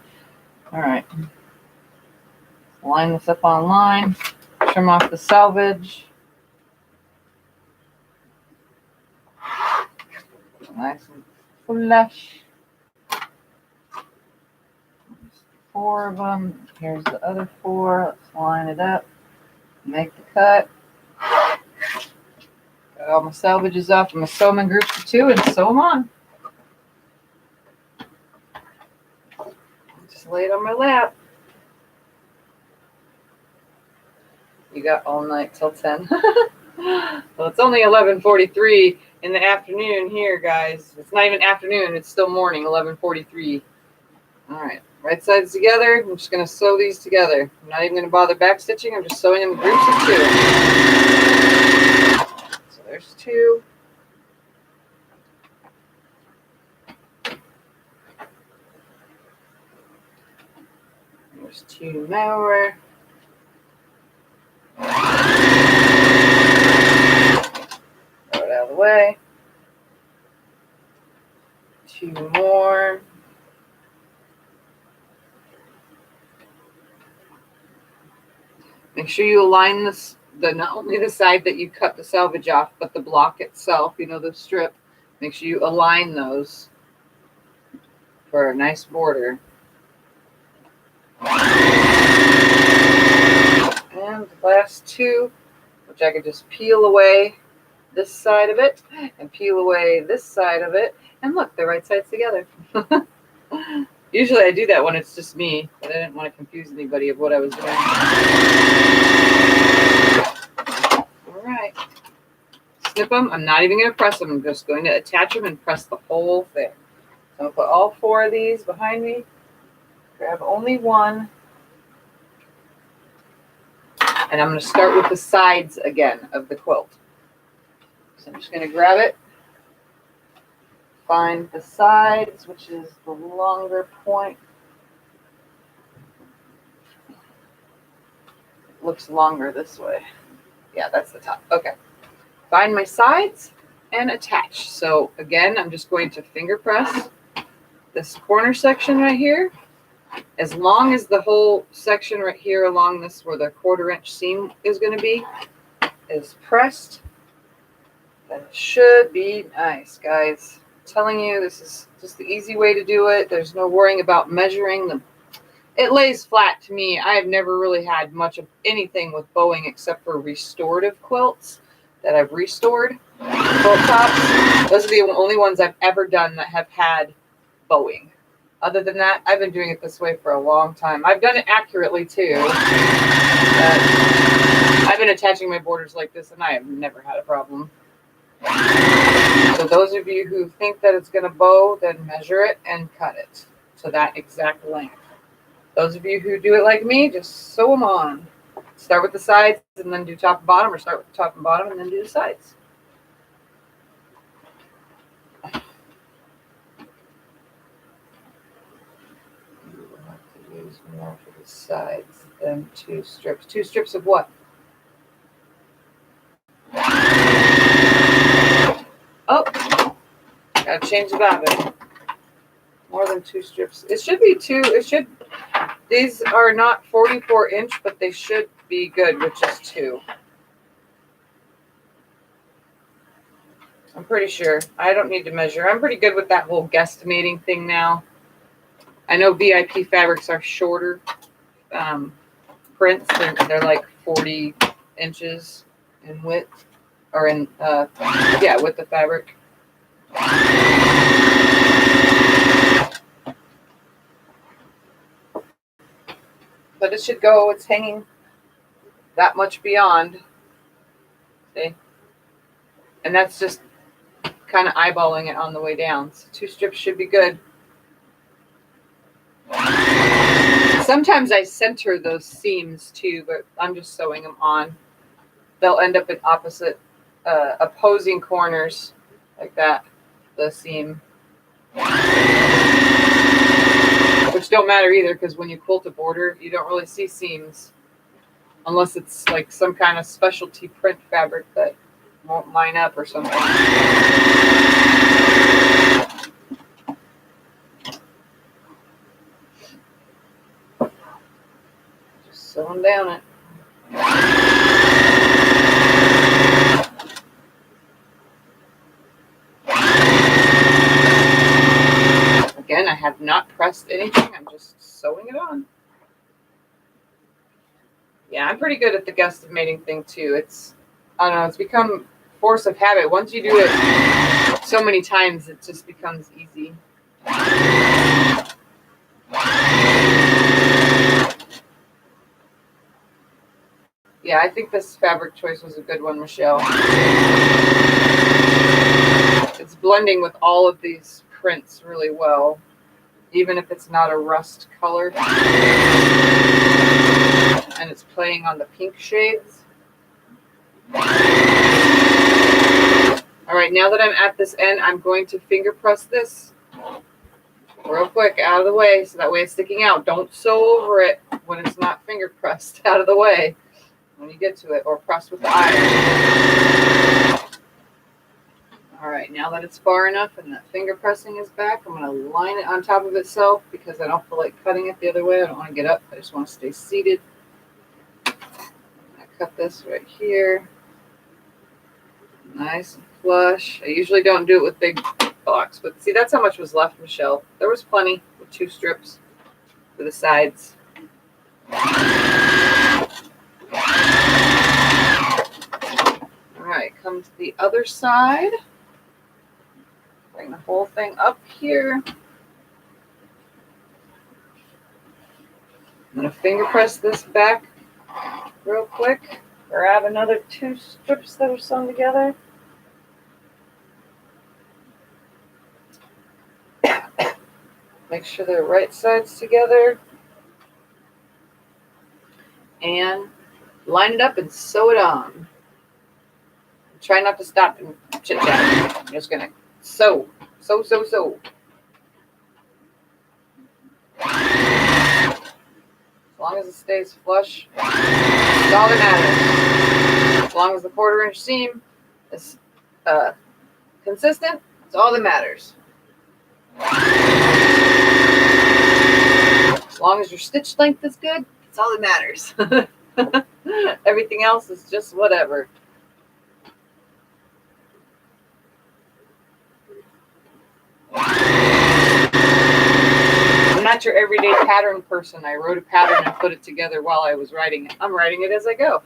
All right. Line this up on line. Trim off the selvage. Nice and flush. There's 4 of them. Here's the other 4. Let's line it up. Make the cut. Got all my selvages off. I'm going to sew them in groups of 2 and sew them on. Just lay it on my lap. You got all night till 10. Well, it's only 11:43 in the afternoon here, guys. It's not even afternoon. It's still morning, 11:43. All right. Right sides together. I'm just going to sew these together. I'm not even going to bother back stitching. I'm just sewing in groups of 2. So there's 2. There's 2 more. Throw it out of the way. 2 more. Make sure you align this, not only the side that you cut the selvage off, but the block itself, you know, the strip. Make sure you align those for a nice border. And the last 2, which I could just peel away this side of it and peel away this side of it. And look, they're right sides together. Usually I do that when it's just me, but I didn't want to confuse anybody of what I was doing. All right. Snip them. I'm not even going to press them. I'm just going to attach them and press the whole thing. So I'll put all 4 of these behind me. Grab only 1. And I'm going to start with the sides again of the quilt. So I'm just going to grab it. Find the sides, which is the longer point. It looks longer this way. Yeah, that's the top. Okay. Find my sides and attach. So again, I'm just going to finger press this corner section right here. As long as the whole section right here along this where the 1/4 inch seam is going to be is pressed, that should be nice, guys. Telling you, this is just the easy way to do it. There's no worrying about measuring them. It lays flat to me. I have never really had much of anything with bowing except for restorative quilts that I've restored. Quilt tops. Those are the only ones I've ever done that have had bowing. Other than that, I've been doing it this way for a long time. I've done it accurately too. But I've been attaching my borders like this and I have never had a problem. So those of you who think that it's going to bow, then measure it and cut it to that exact length. Those of you who do it like me, just sew them on. Start with the sides and then do top and bottom, or start with the top and bottom and then do the sides. We'll have to use more for the sides than 2 strips. 2 strips of what? Oh, gotta change the bobbin. More than 2 strips. It should be 2. These are not 44 inch, but they should be good, which is 2. I'm pretty sure. I don't need to measure. I'm pretty good with that whole guesstimating thing now. I know VIP fabrics are shorter prints. They're like 40 inches in width. Or in, with the fabric. But it should go, it's hanging that much beyond. See? And that's just kind of eyeballing it on the way down. So 2 strips should be good. Sometimes I center those seams too, but I'm just sewing them on. They'll end up in opposing corners like that, the seam, which which don't matter either, because when you quilt a border, you don't really see seams unless it's like some kind of specialty print fabric that won't line up or something. Just sewing down it. Again, I have not pressed anything. I'm just sewing it on. Yeah, I'm pretty good at the guesstimating thing too. It's, I don't know, it's become force of habit. Once you do it so many times, it just becomes easy. Yeah, I think this fabric choice was a good one, Michelle. It's blending with all of these prints really well, even if it's not a rust color. And it's playing on the pink shades. All right, now that I'm at this end, I'm going to finger press this real quick out of the way, so that way it's sticking out. Don't sew over it when it's not finger pressed. Out of the way when you get to it, or press with the iron. All right, now that it's far enough and that finger pressing is back, I'm going to line it on top of itself because I don't feel like cutting it the other way. I don't want to get up. I just want to stay seated. I cut this right here. Nice and flush. I usually don't do it with big blocks, but see, that's how much was left, Michelle. There was plenty with 2 strips for the sides. All right, come to the other side. Bring the whole thing up here. I'm going to finger press this back real quick. Grab another 2 strips that are sewn together. Make sure they're right sides together. And line it up and sew it on. Try not to stop and chit chat. I'm just going to sew. Sew, sew, sew. As long as it stays flush, that's all that matters. As long as the 1/4 inch seam is consistent, that's all that matters. As long as your stitch length is good, that's all that matters. Everything else is just whatever. I'm not your everyday pattern person. I wrote a pattern and put it together while I was writing it. I'm writing it as I go.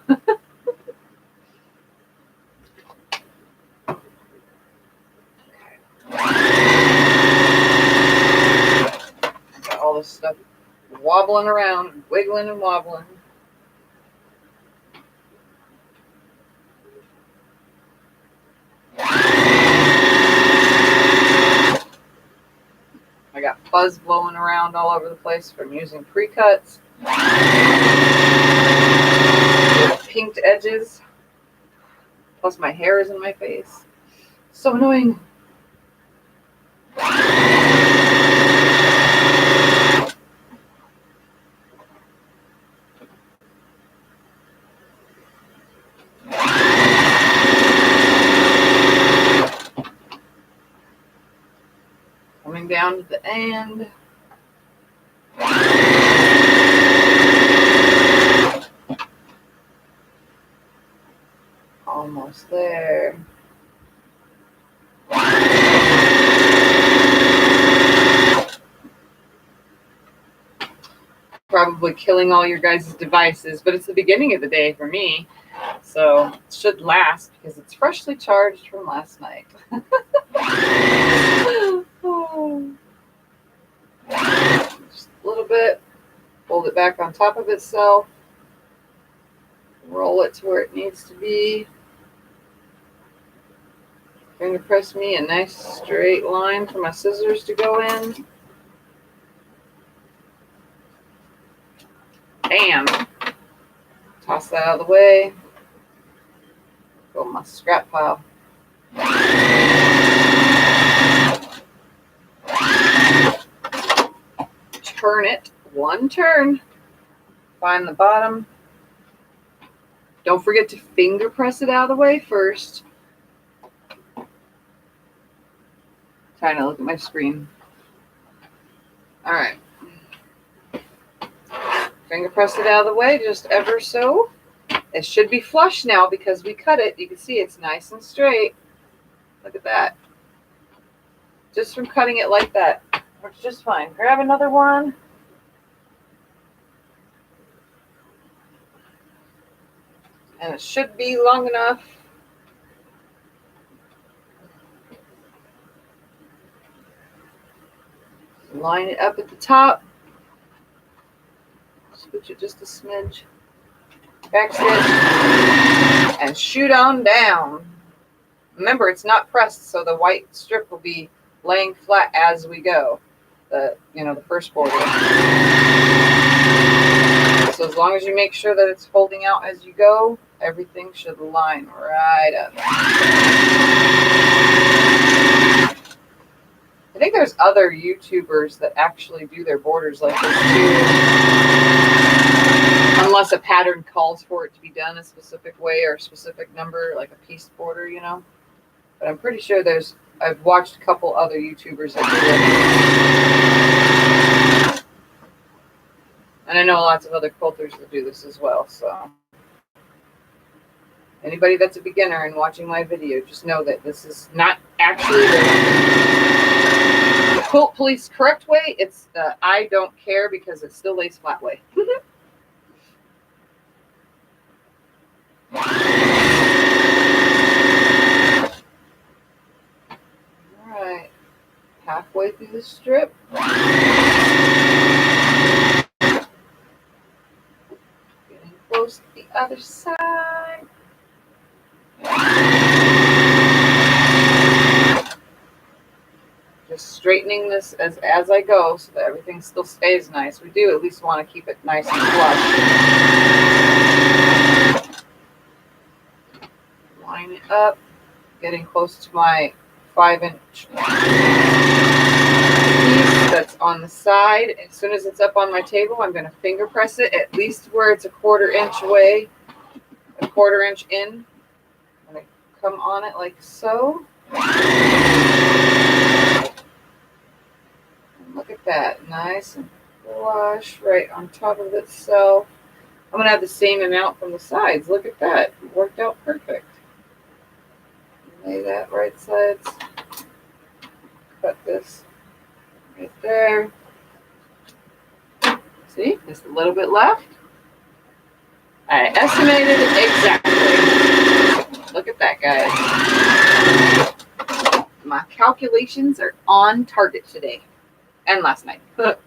Got all this stuff wobbling around, wiggling and wobbling. I got fuzz blowing around all over the place from using pre-cuts. With pinked edges. Plus my hair is in my face. So annoying. Coming down to the end. Almost there. Probably killing all your guys' devices, but it's the beginning of the day for me. So it should last because it's freshly charged from last night. Just a little bit. Fold it back on top of itself. Roll it to where it needs to be. Finger press me a nice straight line for my scissors to go in. Bam! Toss that out of the way. Go in my scrap pile. Turn turn it. One turn. Find the bottom. Don't forget to finger press it out of the way first. Trying to look at my screen. All right. Finger press it out of the way just ever so. It should be flush now because we cut it. You can see it's nice and straight. Look at that. Just from cutting it like that. Works just fine. Grab another one. And it should be long enough. Line it up at the top. Scooch it just a smidge. Back stitch. And shoot on down. Remember, it's not pressed, so the white strip will be laying flat as we go. The first border. So as long as you make sure that it's holding out as you go, everything should line right up. I think there's other YouTubers that actually do their borders like this too. Unless a pattern calls for it to be done a specific way or a specific number, like a piece border, But I'm pretty sure I've watched a couple other YouTubers that do it. And I know lots of other quilters that do this as well, so. Anybody that's a beginner and watching my video, just know that this is not actually the quilt police correct way. It's the I don't care because it still lays flat way. Alright. Halfway through the strip. Getting close to the other side. Just straightening this as I go so that everything still stays nice. We do at least want to keep it nice and flush. Line it up, getting close to my 5-inch piece that's on the side. As soon as it's up on my table, I'm going to finger press it at least where it's a 1/4 inch away, a 1/4 inch in. I'm going to come on it like so. Look at that, nice and flush right on top of itself. I'm going to have the same amount from the sides. Look at that, it worked out perfect. Lay that right sides. Cut this right there. See, just a little bit left. I estimated it exactly. Look at that, guys. My calculations are on target today. And last night. All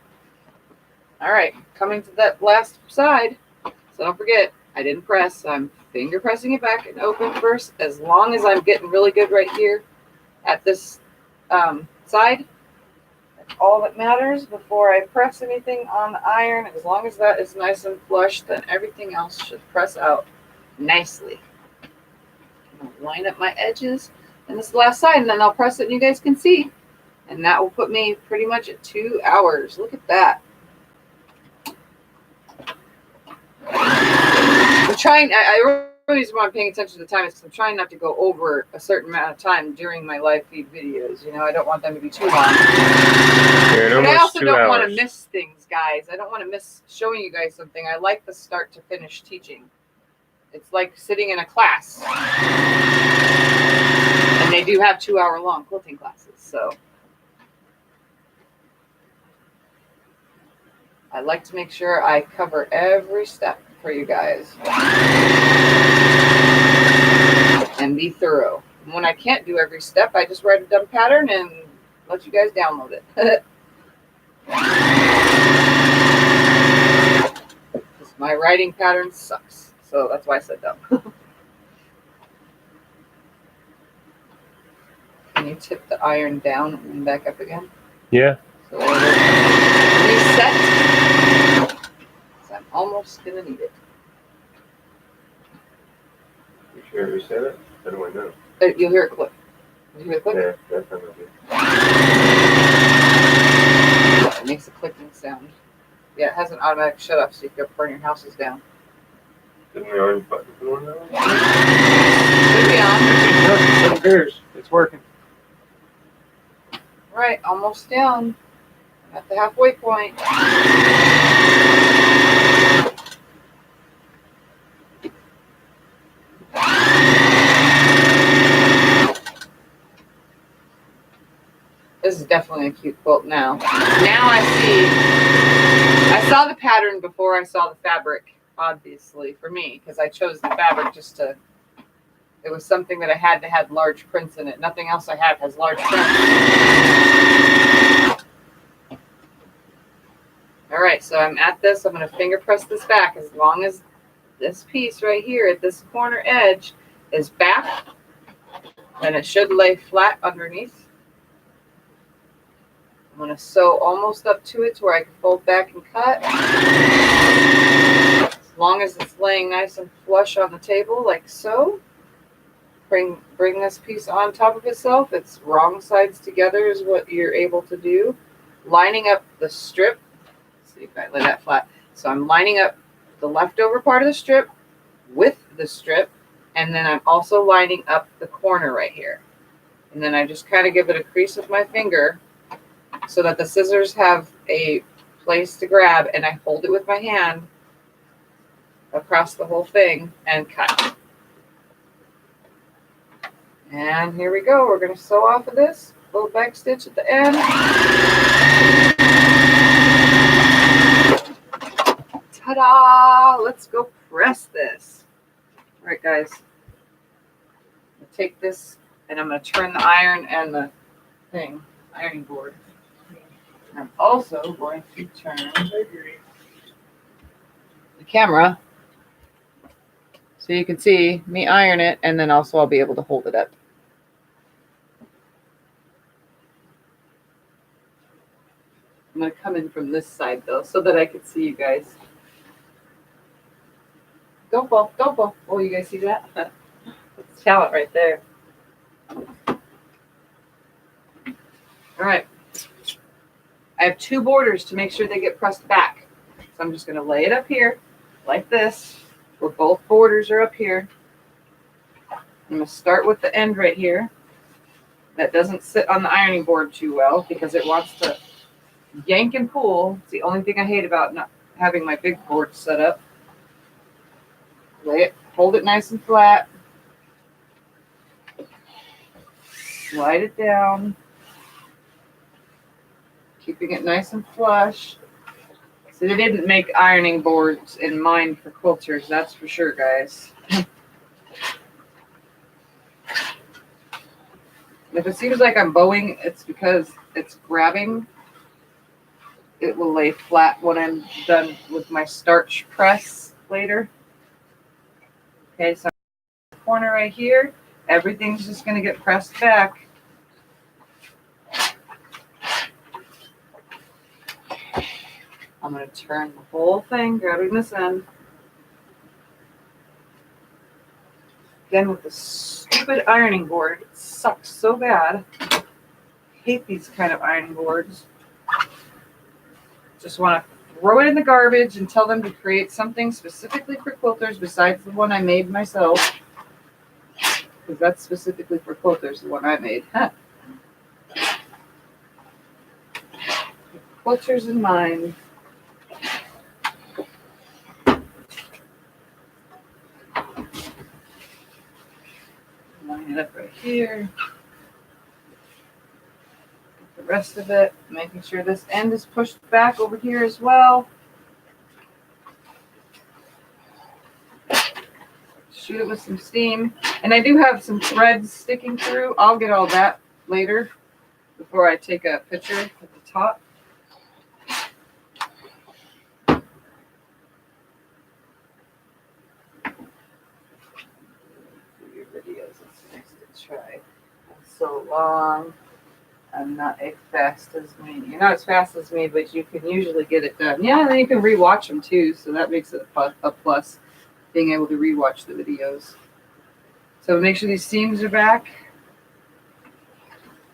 right, coming to that last side. So don't forget, I didn't press. So I'm finger pressing it back and open first. As long as I'm getting really good right here at this side. That's all that matters before I press anything on the iron. As long as that is nice and flush, then everything else should press out nicely. I'm gonna line up my edges and this last side, and then I'll press it and you guys can see. And that will put me pretty much at 2 hours. Look at that. I'm trying, I really just want to pay attention to the time because I'm trying not to go over a certain amount of time during my live feed videos. I don't want them to be too long. But I also don't want to miss things, guys. I don't want to miss showing you guys something. I like the start to finish teaching. It's like sitting in a class. And they do have 2-hour-long quilting classes, so. I like to make sure I cover every step for you guys and be thorough. And when I can't do every step, I just write a dumb pattern and let you guys download it. My writing pattern sucks, so that's why I said dumb. Can you tip the iron down and back up again? Yeah. So reset. I'm almost gonna need it. You sure we said it? How do I know? You'll hear it click. Did you hear it click? Yeah, that's how I do. It makes a clicking sound. Yeah, it has an automatic shut off so you can burn your houses down. Didn't the orange button go on now? Should be on. Who cares? It's working. Right, almost down. At the halfway point. This is definitely a cute quilt now. Now I see. I saw the pattern before I saw the fabric, obviously, for me, because I chose the fabric just to. It was something that I had to have large prints in it. Nothing else I have has large prints. All right, so I'm at this. I'm going to finger press this back as long as this piece right here at this corner edge is back, then it should lay flat underneath. I'm going to sew almost up to it to where I can fold back and cut. As long as it's laying nice and flush on the table, like so. Bring this piece on top of itself. It's wrong sides together is what you're able to do. Lining up the strip. Let's see if I lay that flat. So I'm lining up the leftover part of the strip with the strip, and then I'm also lining up the corner right here. And then I just kind of give it a crease with my finger so that the scissors have a place to grab, and I hold it with my hand across the whole thing and cut. And here we go. We're going to sew off of this little back stitch at the end. Ta-da! Let's go press this. All right, guys. I'm going to take this and I'm going to turn the iron and the ironing board. I'm also going to turn the camera so you can see me iron it, and then also I'll be able to hold it up. I'm going to come in from this side though so that I can see you guys. Don't fall, don't fall. Oh, you guys see that? That's talent right there. All right. I have two borders to make sure they get pressed back. So I'm just going to lay it up here like this, where both borders are up here. I'm going to start with the end right here. That doesn't sit on the ironing board too well because it wants to yank and pull. It's the only thing I hate about not having my big board set up. Lay it, hold it nice and flat. Slide it down. Keeping it nice and flush. So they didn't make ironing boards in mind for quilters, that's for sure, guys. If it seems like I'm bowing, it's because it's grabbing. It will lay flat when I'm done with my starch press later. Okay, so the corner right here, everything's just going to get pressed back. I'm going to turn the whole thing, grabbing this end. Again, with the stupid ironing board, it sucks so bad. I hate these kind of ironing boards. Just want to throw it in the garbage and tell them to create something specifically for quilters besides the one I made myself. Because that's specifically for quilters, the one I made. Quilters in mind. Line it up right here. The rest of it, making sure this end is pushed back over here as well. Shoot it with some steam. And I do have some threads sticking through. I'll get all that later before I take a picture at the top. Videos, it's nice to try. It's so long. I'm not as fast as me. You're not as fast as me, but you can usually get it done. Yeah, and then you can rewatch them too, so that makes it a plus, being able to rewatch the videos. So make sure these seams are back.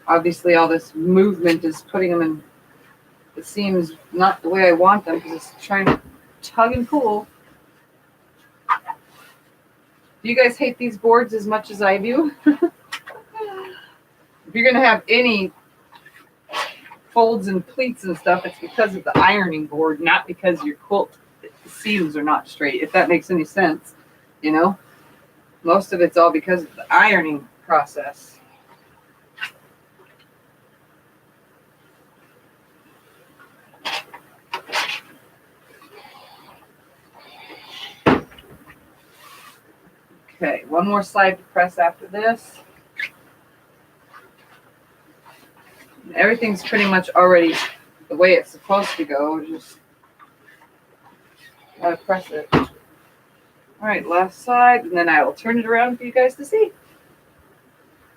Obviously, all this movement is putting them in the seams not the way I want them because it's trying to tug and pull. Do you guys hate these boards as much as I do? If you're gonna have any folds and pleats and stuff, it's because of the ironing board, not because your quilt seams are not straight, if that makes any sense. You know, most of it's all because of the ironing process. Okay, one more side to press after this. Everything's pretty much already the way it's supposed to go. Just gotta press it. All right, last side, and then I will turn it around for you guys to see.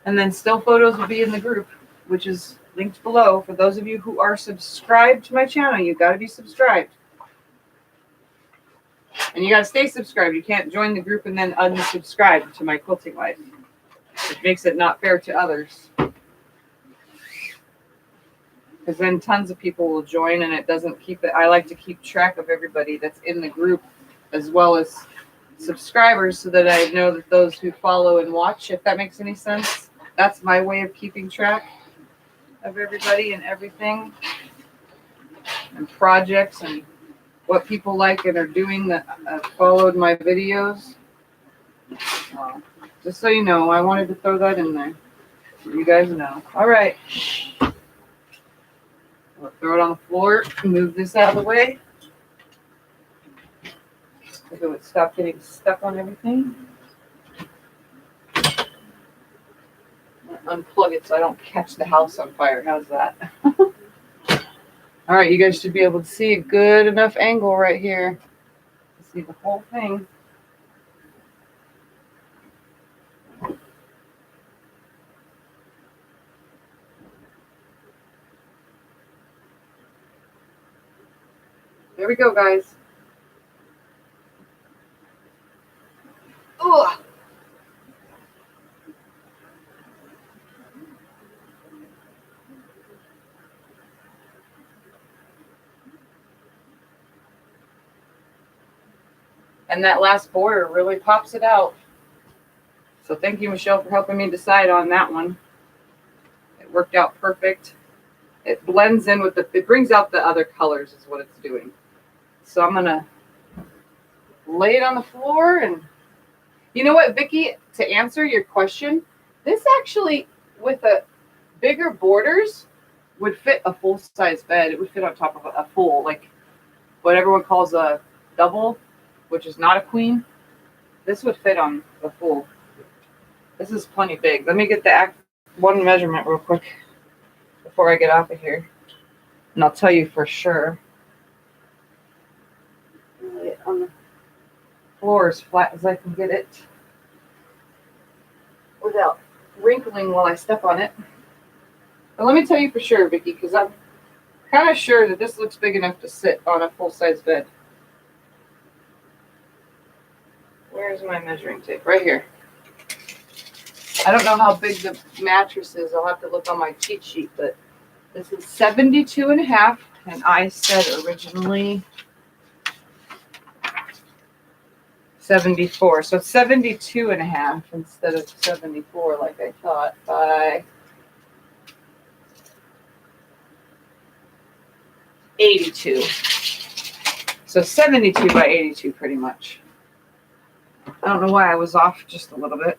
And then still photos will be in the group, which is linked below. For those of you who are subscribed to my channel, you got to be subscribed. And you got to stay subscribed. You can't join the group and then unsubscribe to my quilting life. It makes it not fair to others. Because then tons of people will join and it doesn't keep it. I like to keep track of everybody that's in the group as well as subscribers so that I know that those who follow and watch, if that makes any sense. That's my way of keeping track of everybody and everything and projects and what people like and are doing that followed my videos. Just so you know, I wanted to throw that in there so you guys know. All right. I'll throw it on the floor, move this out of the way. So it would stop getting stuck on everything. Unplug it so I don't catch the house on fire. How's that? All right, you guys should be able to see a good enough angle right here to see the whole thing. There we go, guys. Ugh. And that last border really pops it out. So thank you, Michelle, for helping me decide on that one. It worked out perfect. It blends in with it brings out the other colors is what it's doing. So I'm gonna lay it on the floor and you know what, Vicki, to answer your question, this actually with a bigger borders would fit a full-size bed. It would fit on top of a full, like what everyone calls a double, which is not a queen. This would fit on the full. This is plenty big. Let me get the one measurement real quick before I get off of here. And I'll tell you for sure. Lay it on the floor as flat as I can get it without wrinkling while I step on it. But let me tell you for sure, Vicki, because I'm kind of sure that this looks big enough to sit on a full-size bed. Where's my measuring tape? Right here. I don't know how big the mattress is. I'll have to look on my cheat sheet, but this is 72.5, and I said originally 74. So it's 72.5 instead of 74 like I thought by 82. So 72 by 82 pretty much. I don't know why I was off just a little bit.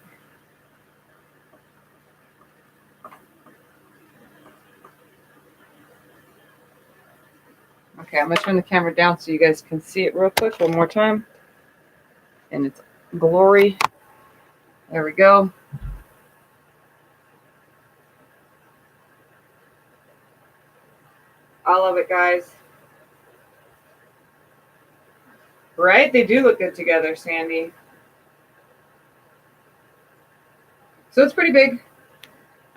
Okay, I'm going to turn the camera down so you guys can see it real quick one more time. In its glory. There we go. I love it, guys. Right? They do look good together, Sandy. So it's pretty big.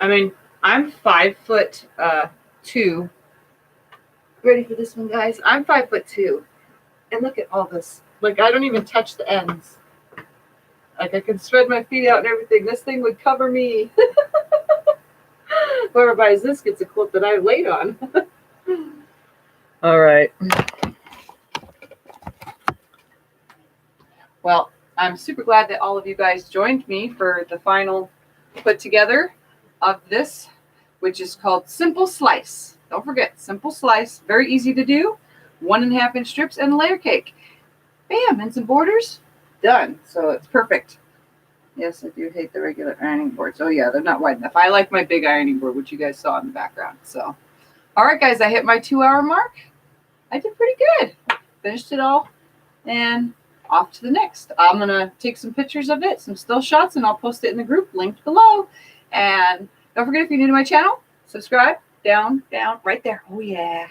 I mean, I'm 5'2". Ready for this one, guys? I'm 5'2". And look at all this. Like, I don't even touch the ends. Like, I can spread my feet out and everything. This thing would cover me. Whoever buys this gets a quilt that I laid on. All right. Well, I'm super glad that all of you guys joined me for the final put together of this, which is called Simple Slice. Don't forget, Simple Slice, very easy to do. 1.5 inch strips and a layer cake. Bam, and some borders. Done. So it's perfect. Yes, I do hate the regular ironing boards. Oh yeah, they're not wide enough. I like my big ironing board, which you guys saw in the background. So, all right, guys, I hit my 2-hour mark. I did pretty good. Finished it all, and off to the next. I'm gonna take some pictures of it, some still shots, and I'll post it in the group linked below. And don't forget, if you're new to my channel, subscribe. Down, right there. Oh yeah.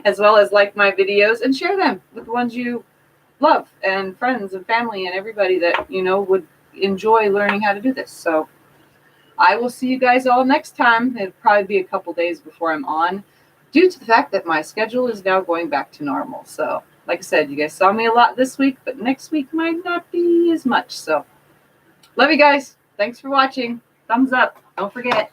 As well as like my videos and share them with the ones you love and friends and family and everybody that you know would enjoy learning how to do this. So I will see you guys all next time. It'll probably be a couple days before I'm on, due to the fact that my schedule is now going back to normal. So like I said, you guys saw me a lot this week, but next week might not be as much. So love you guys. Thanks for watching. Thumbs up. Don't forget.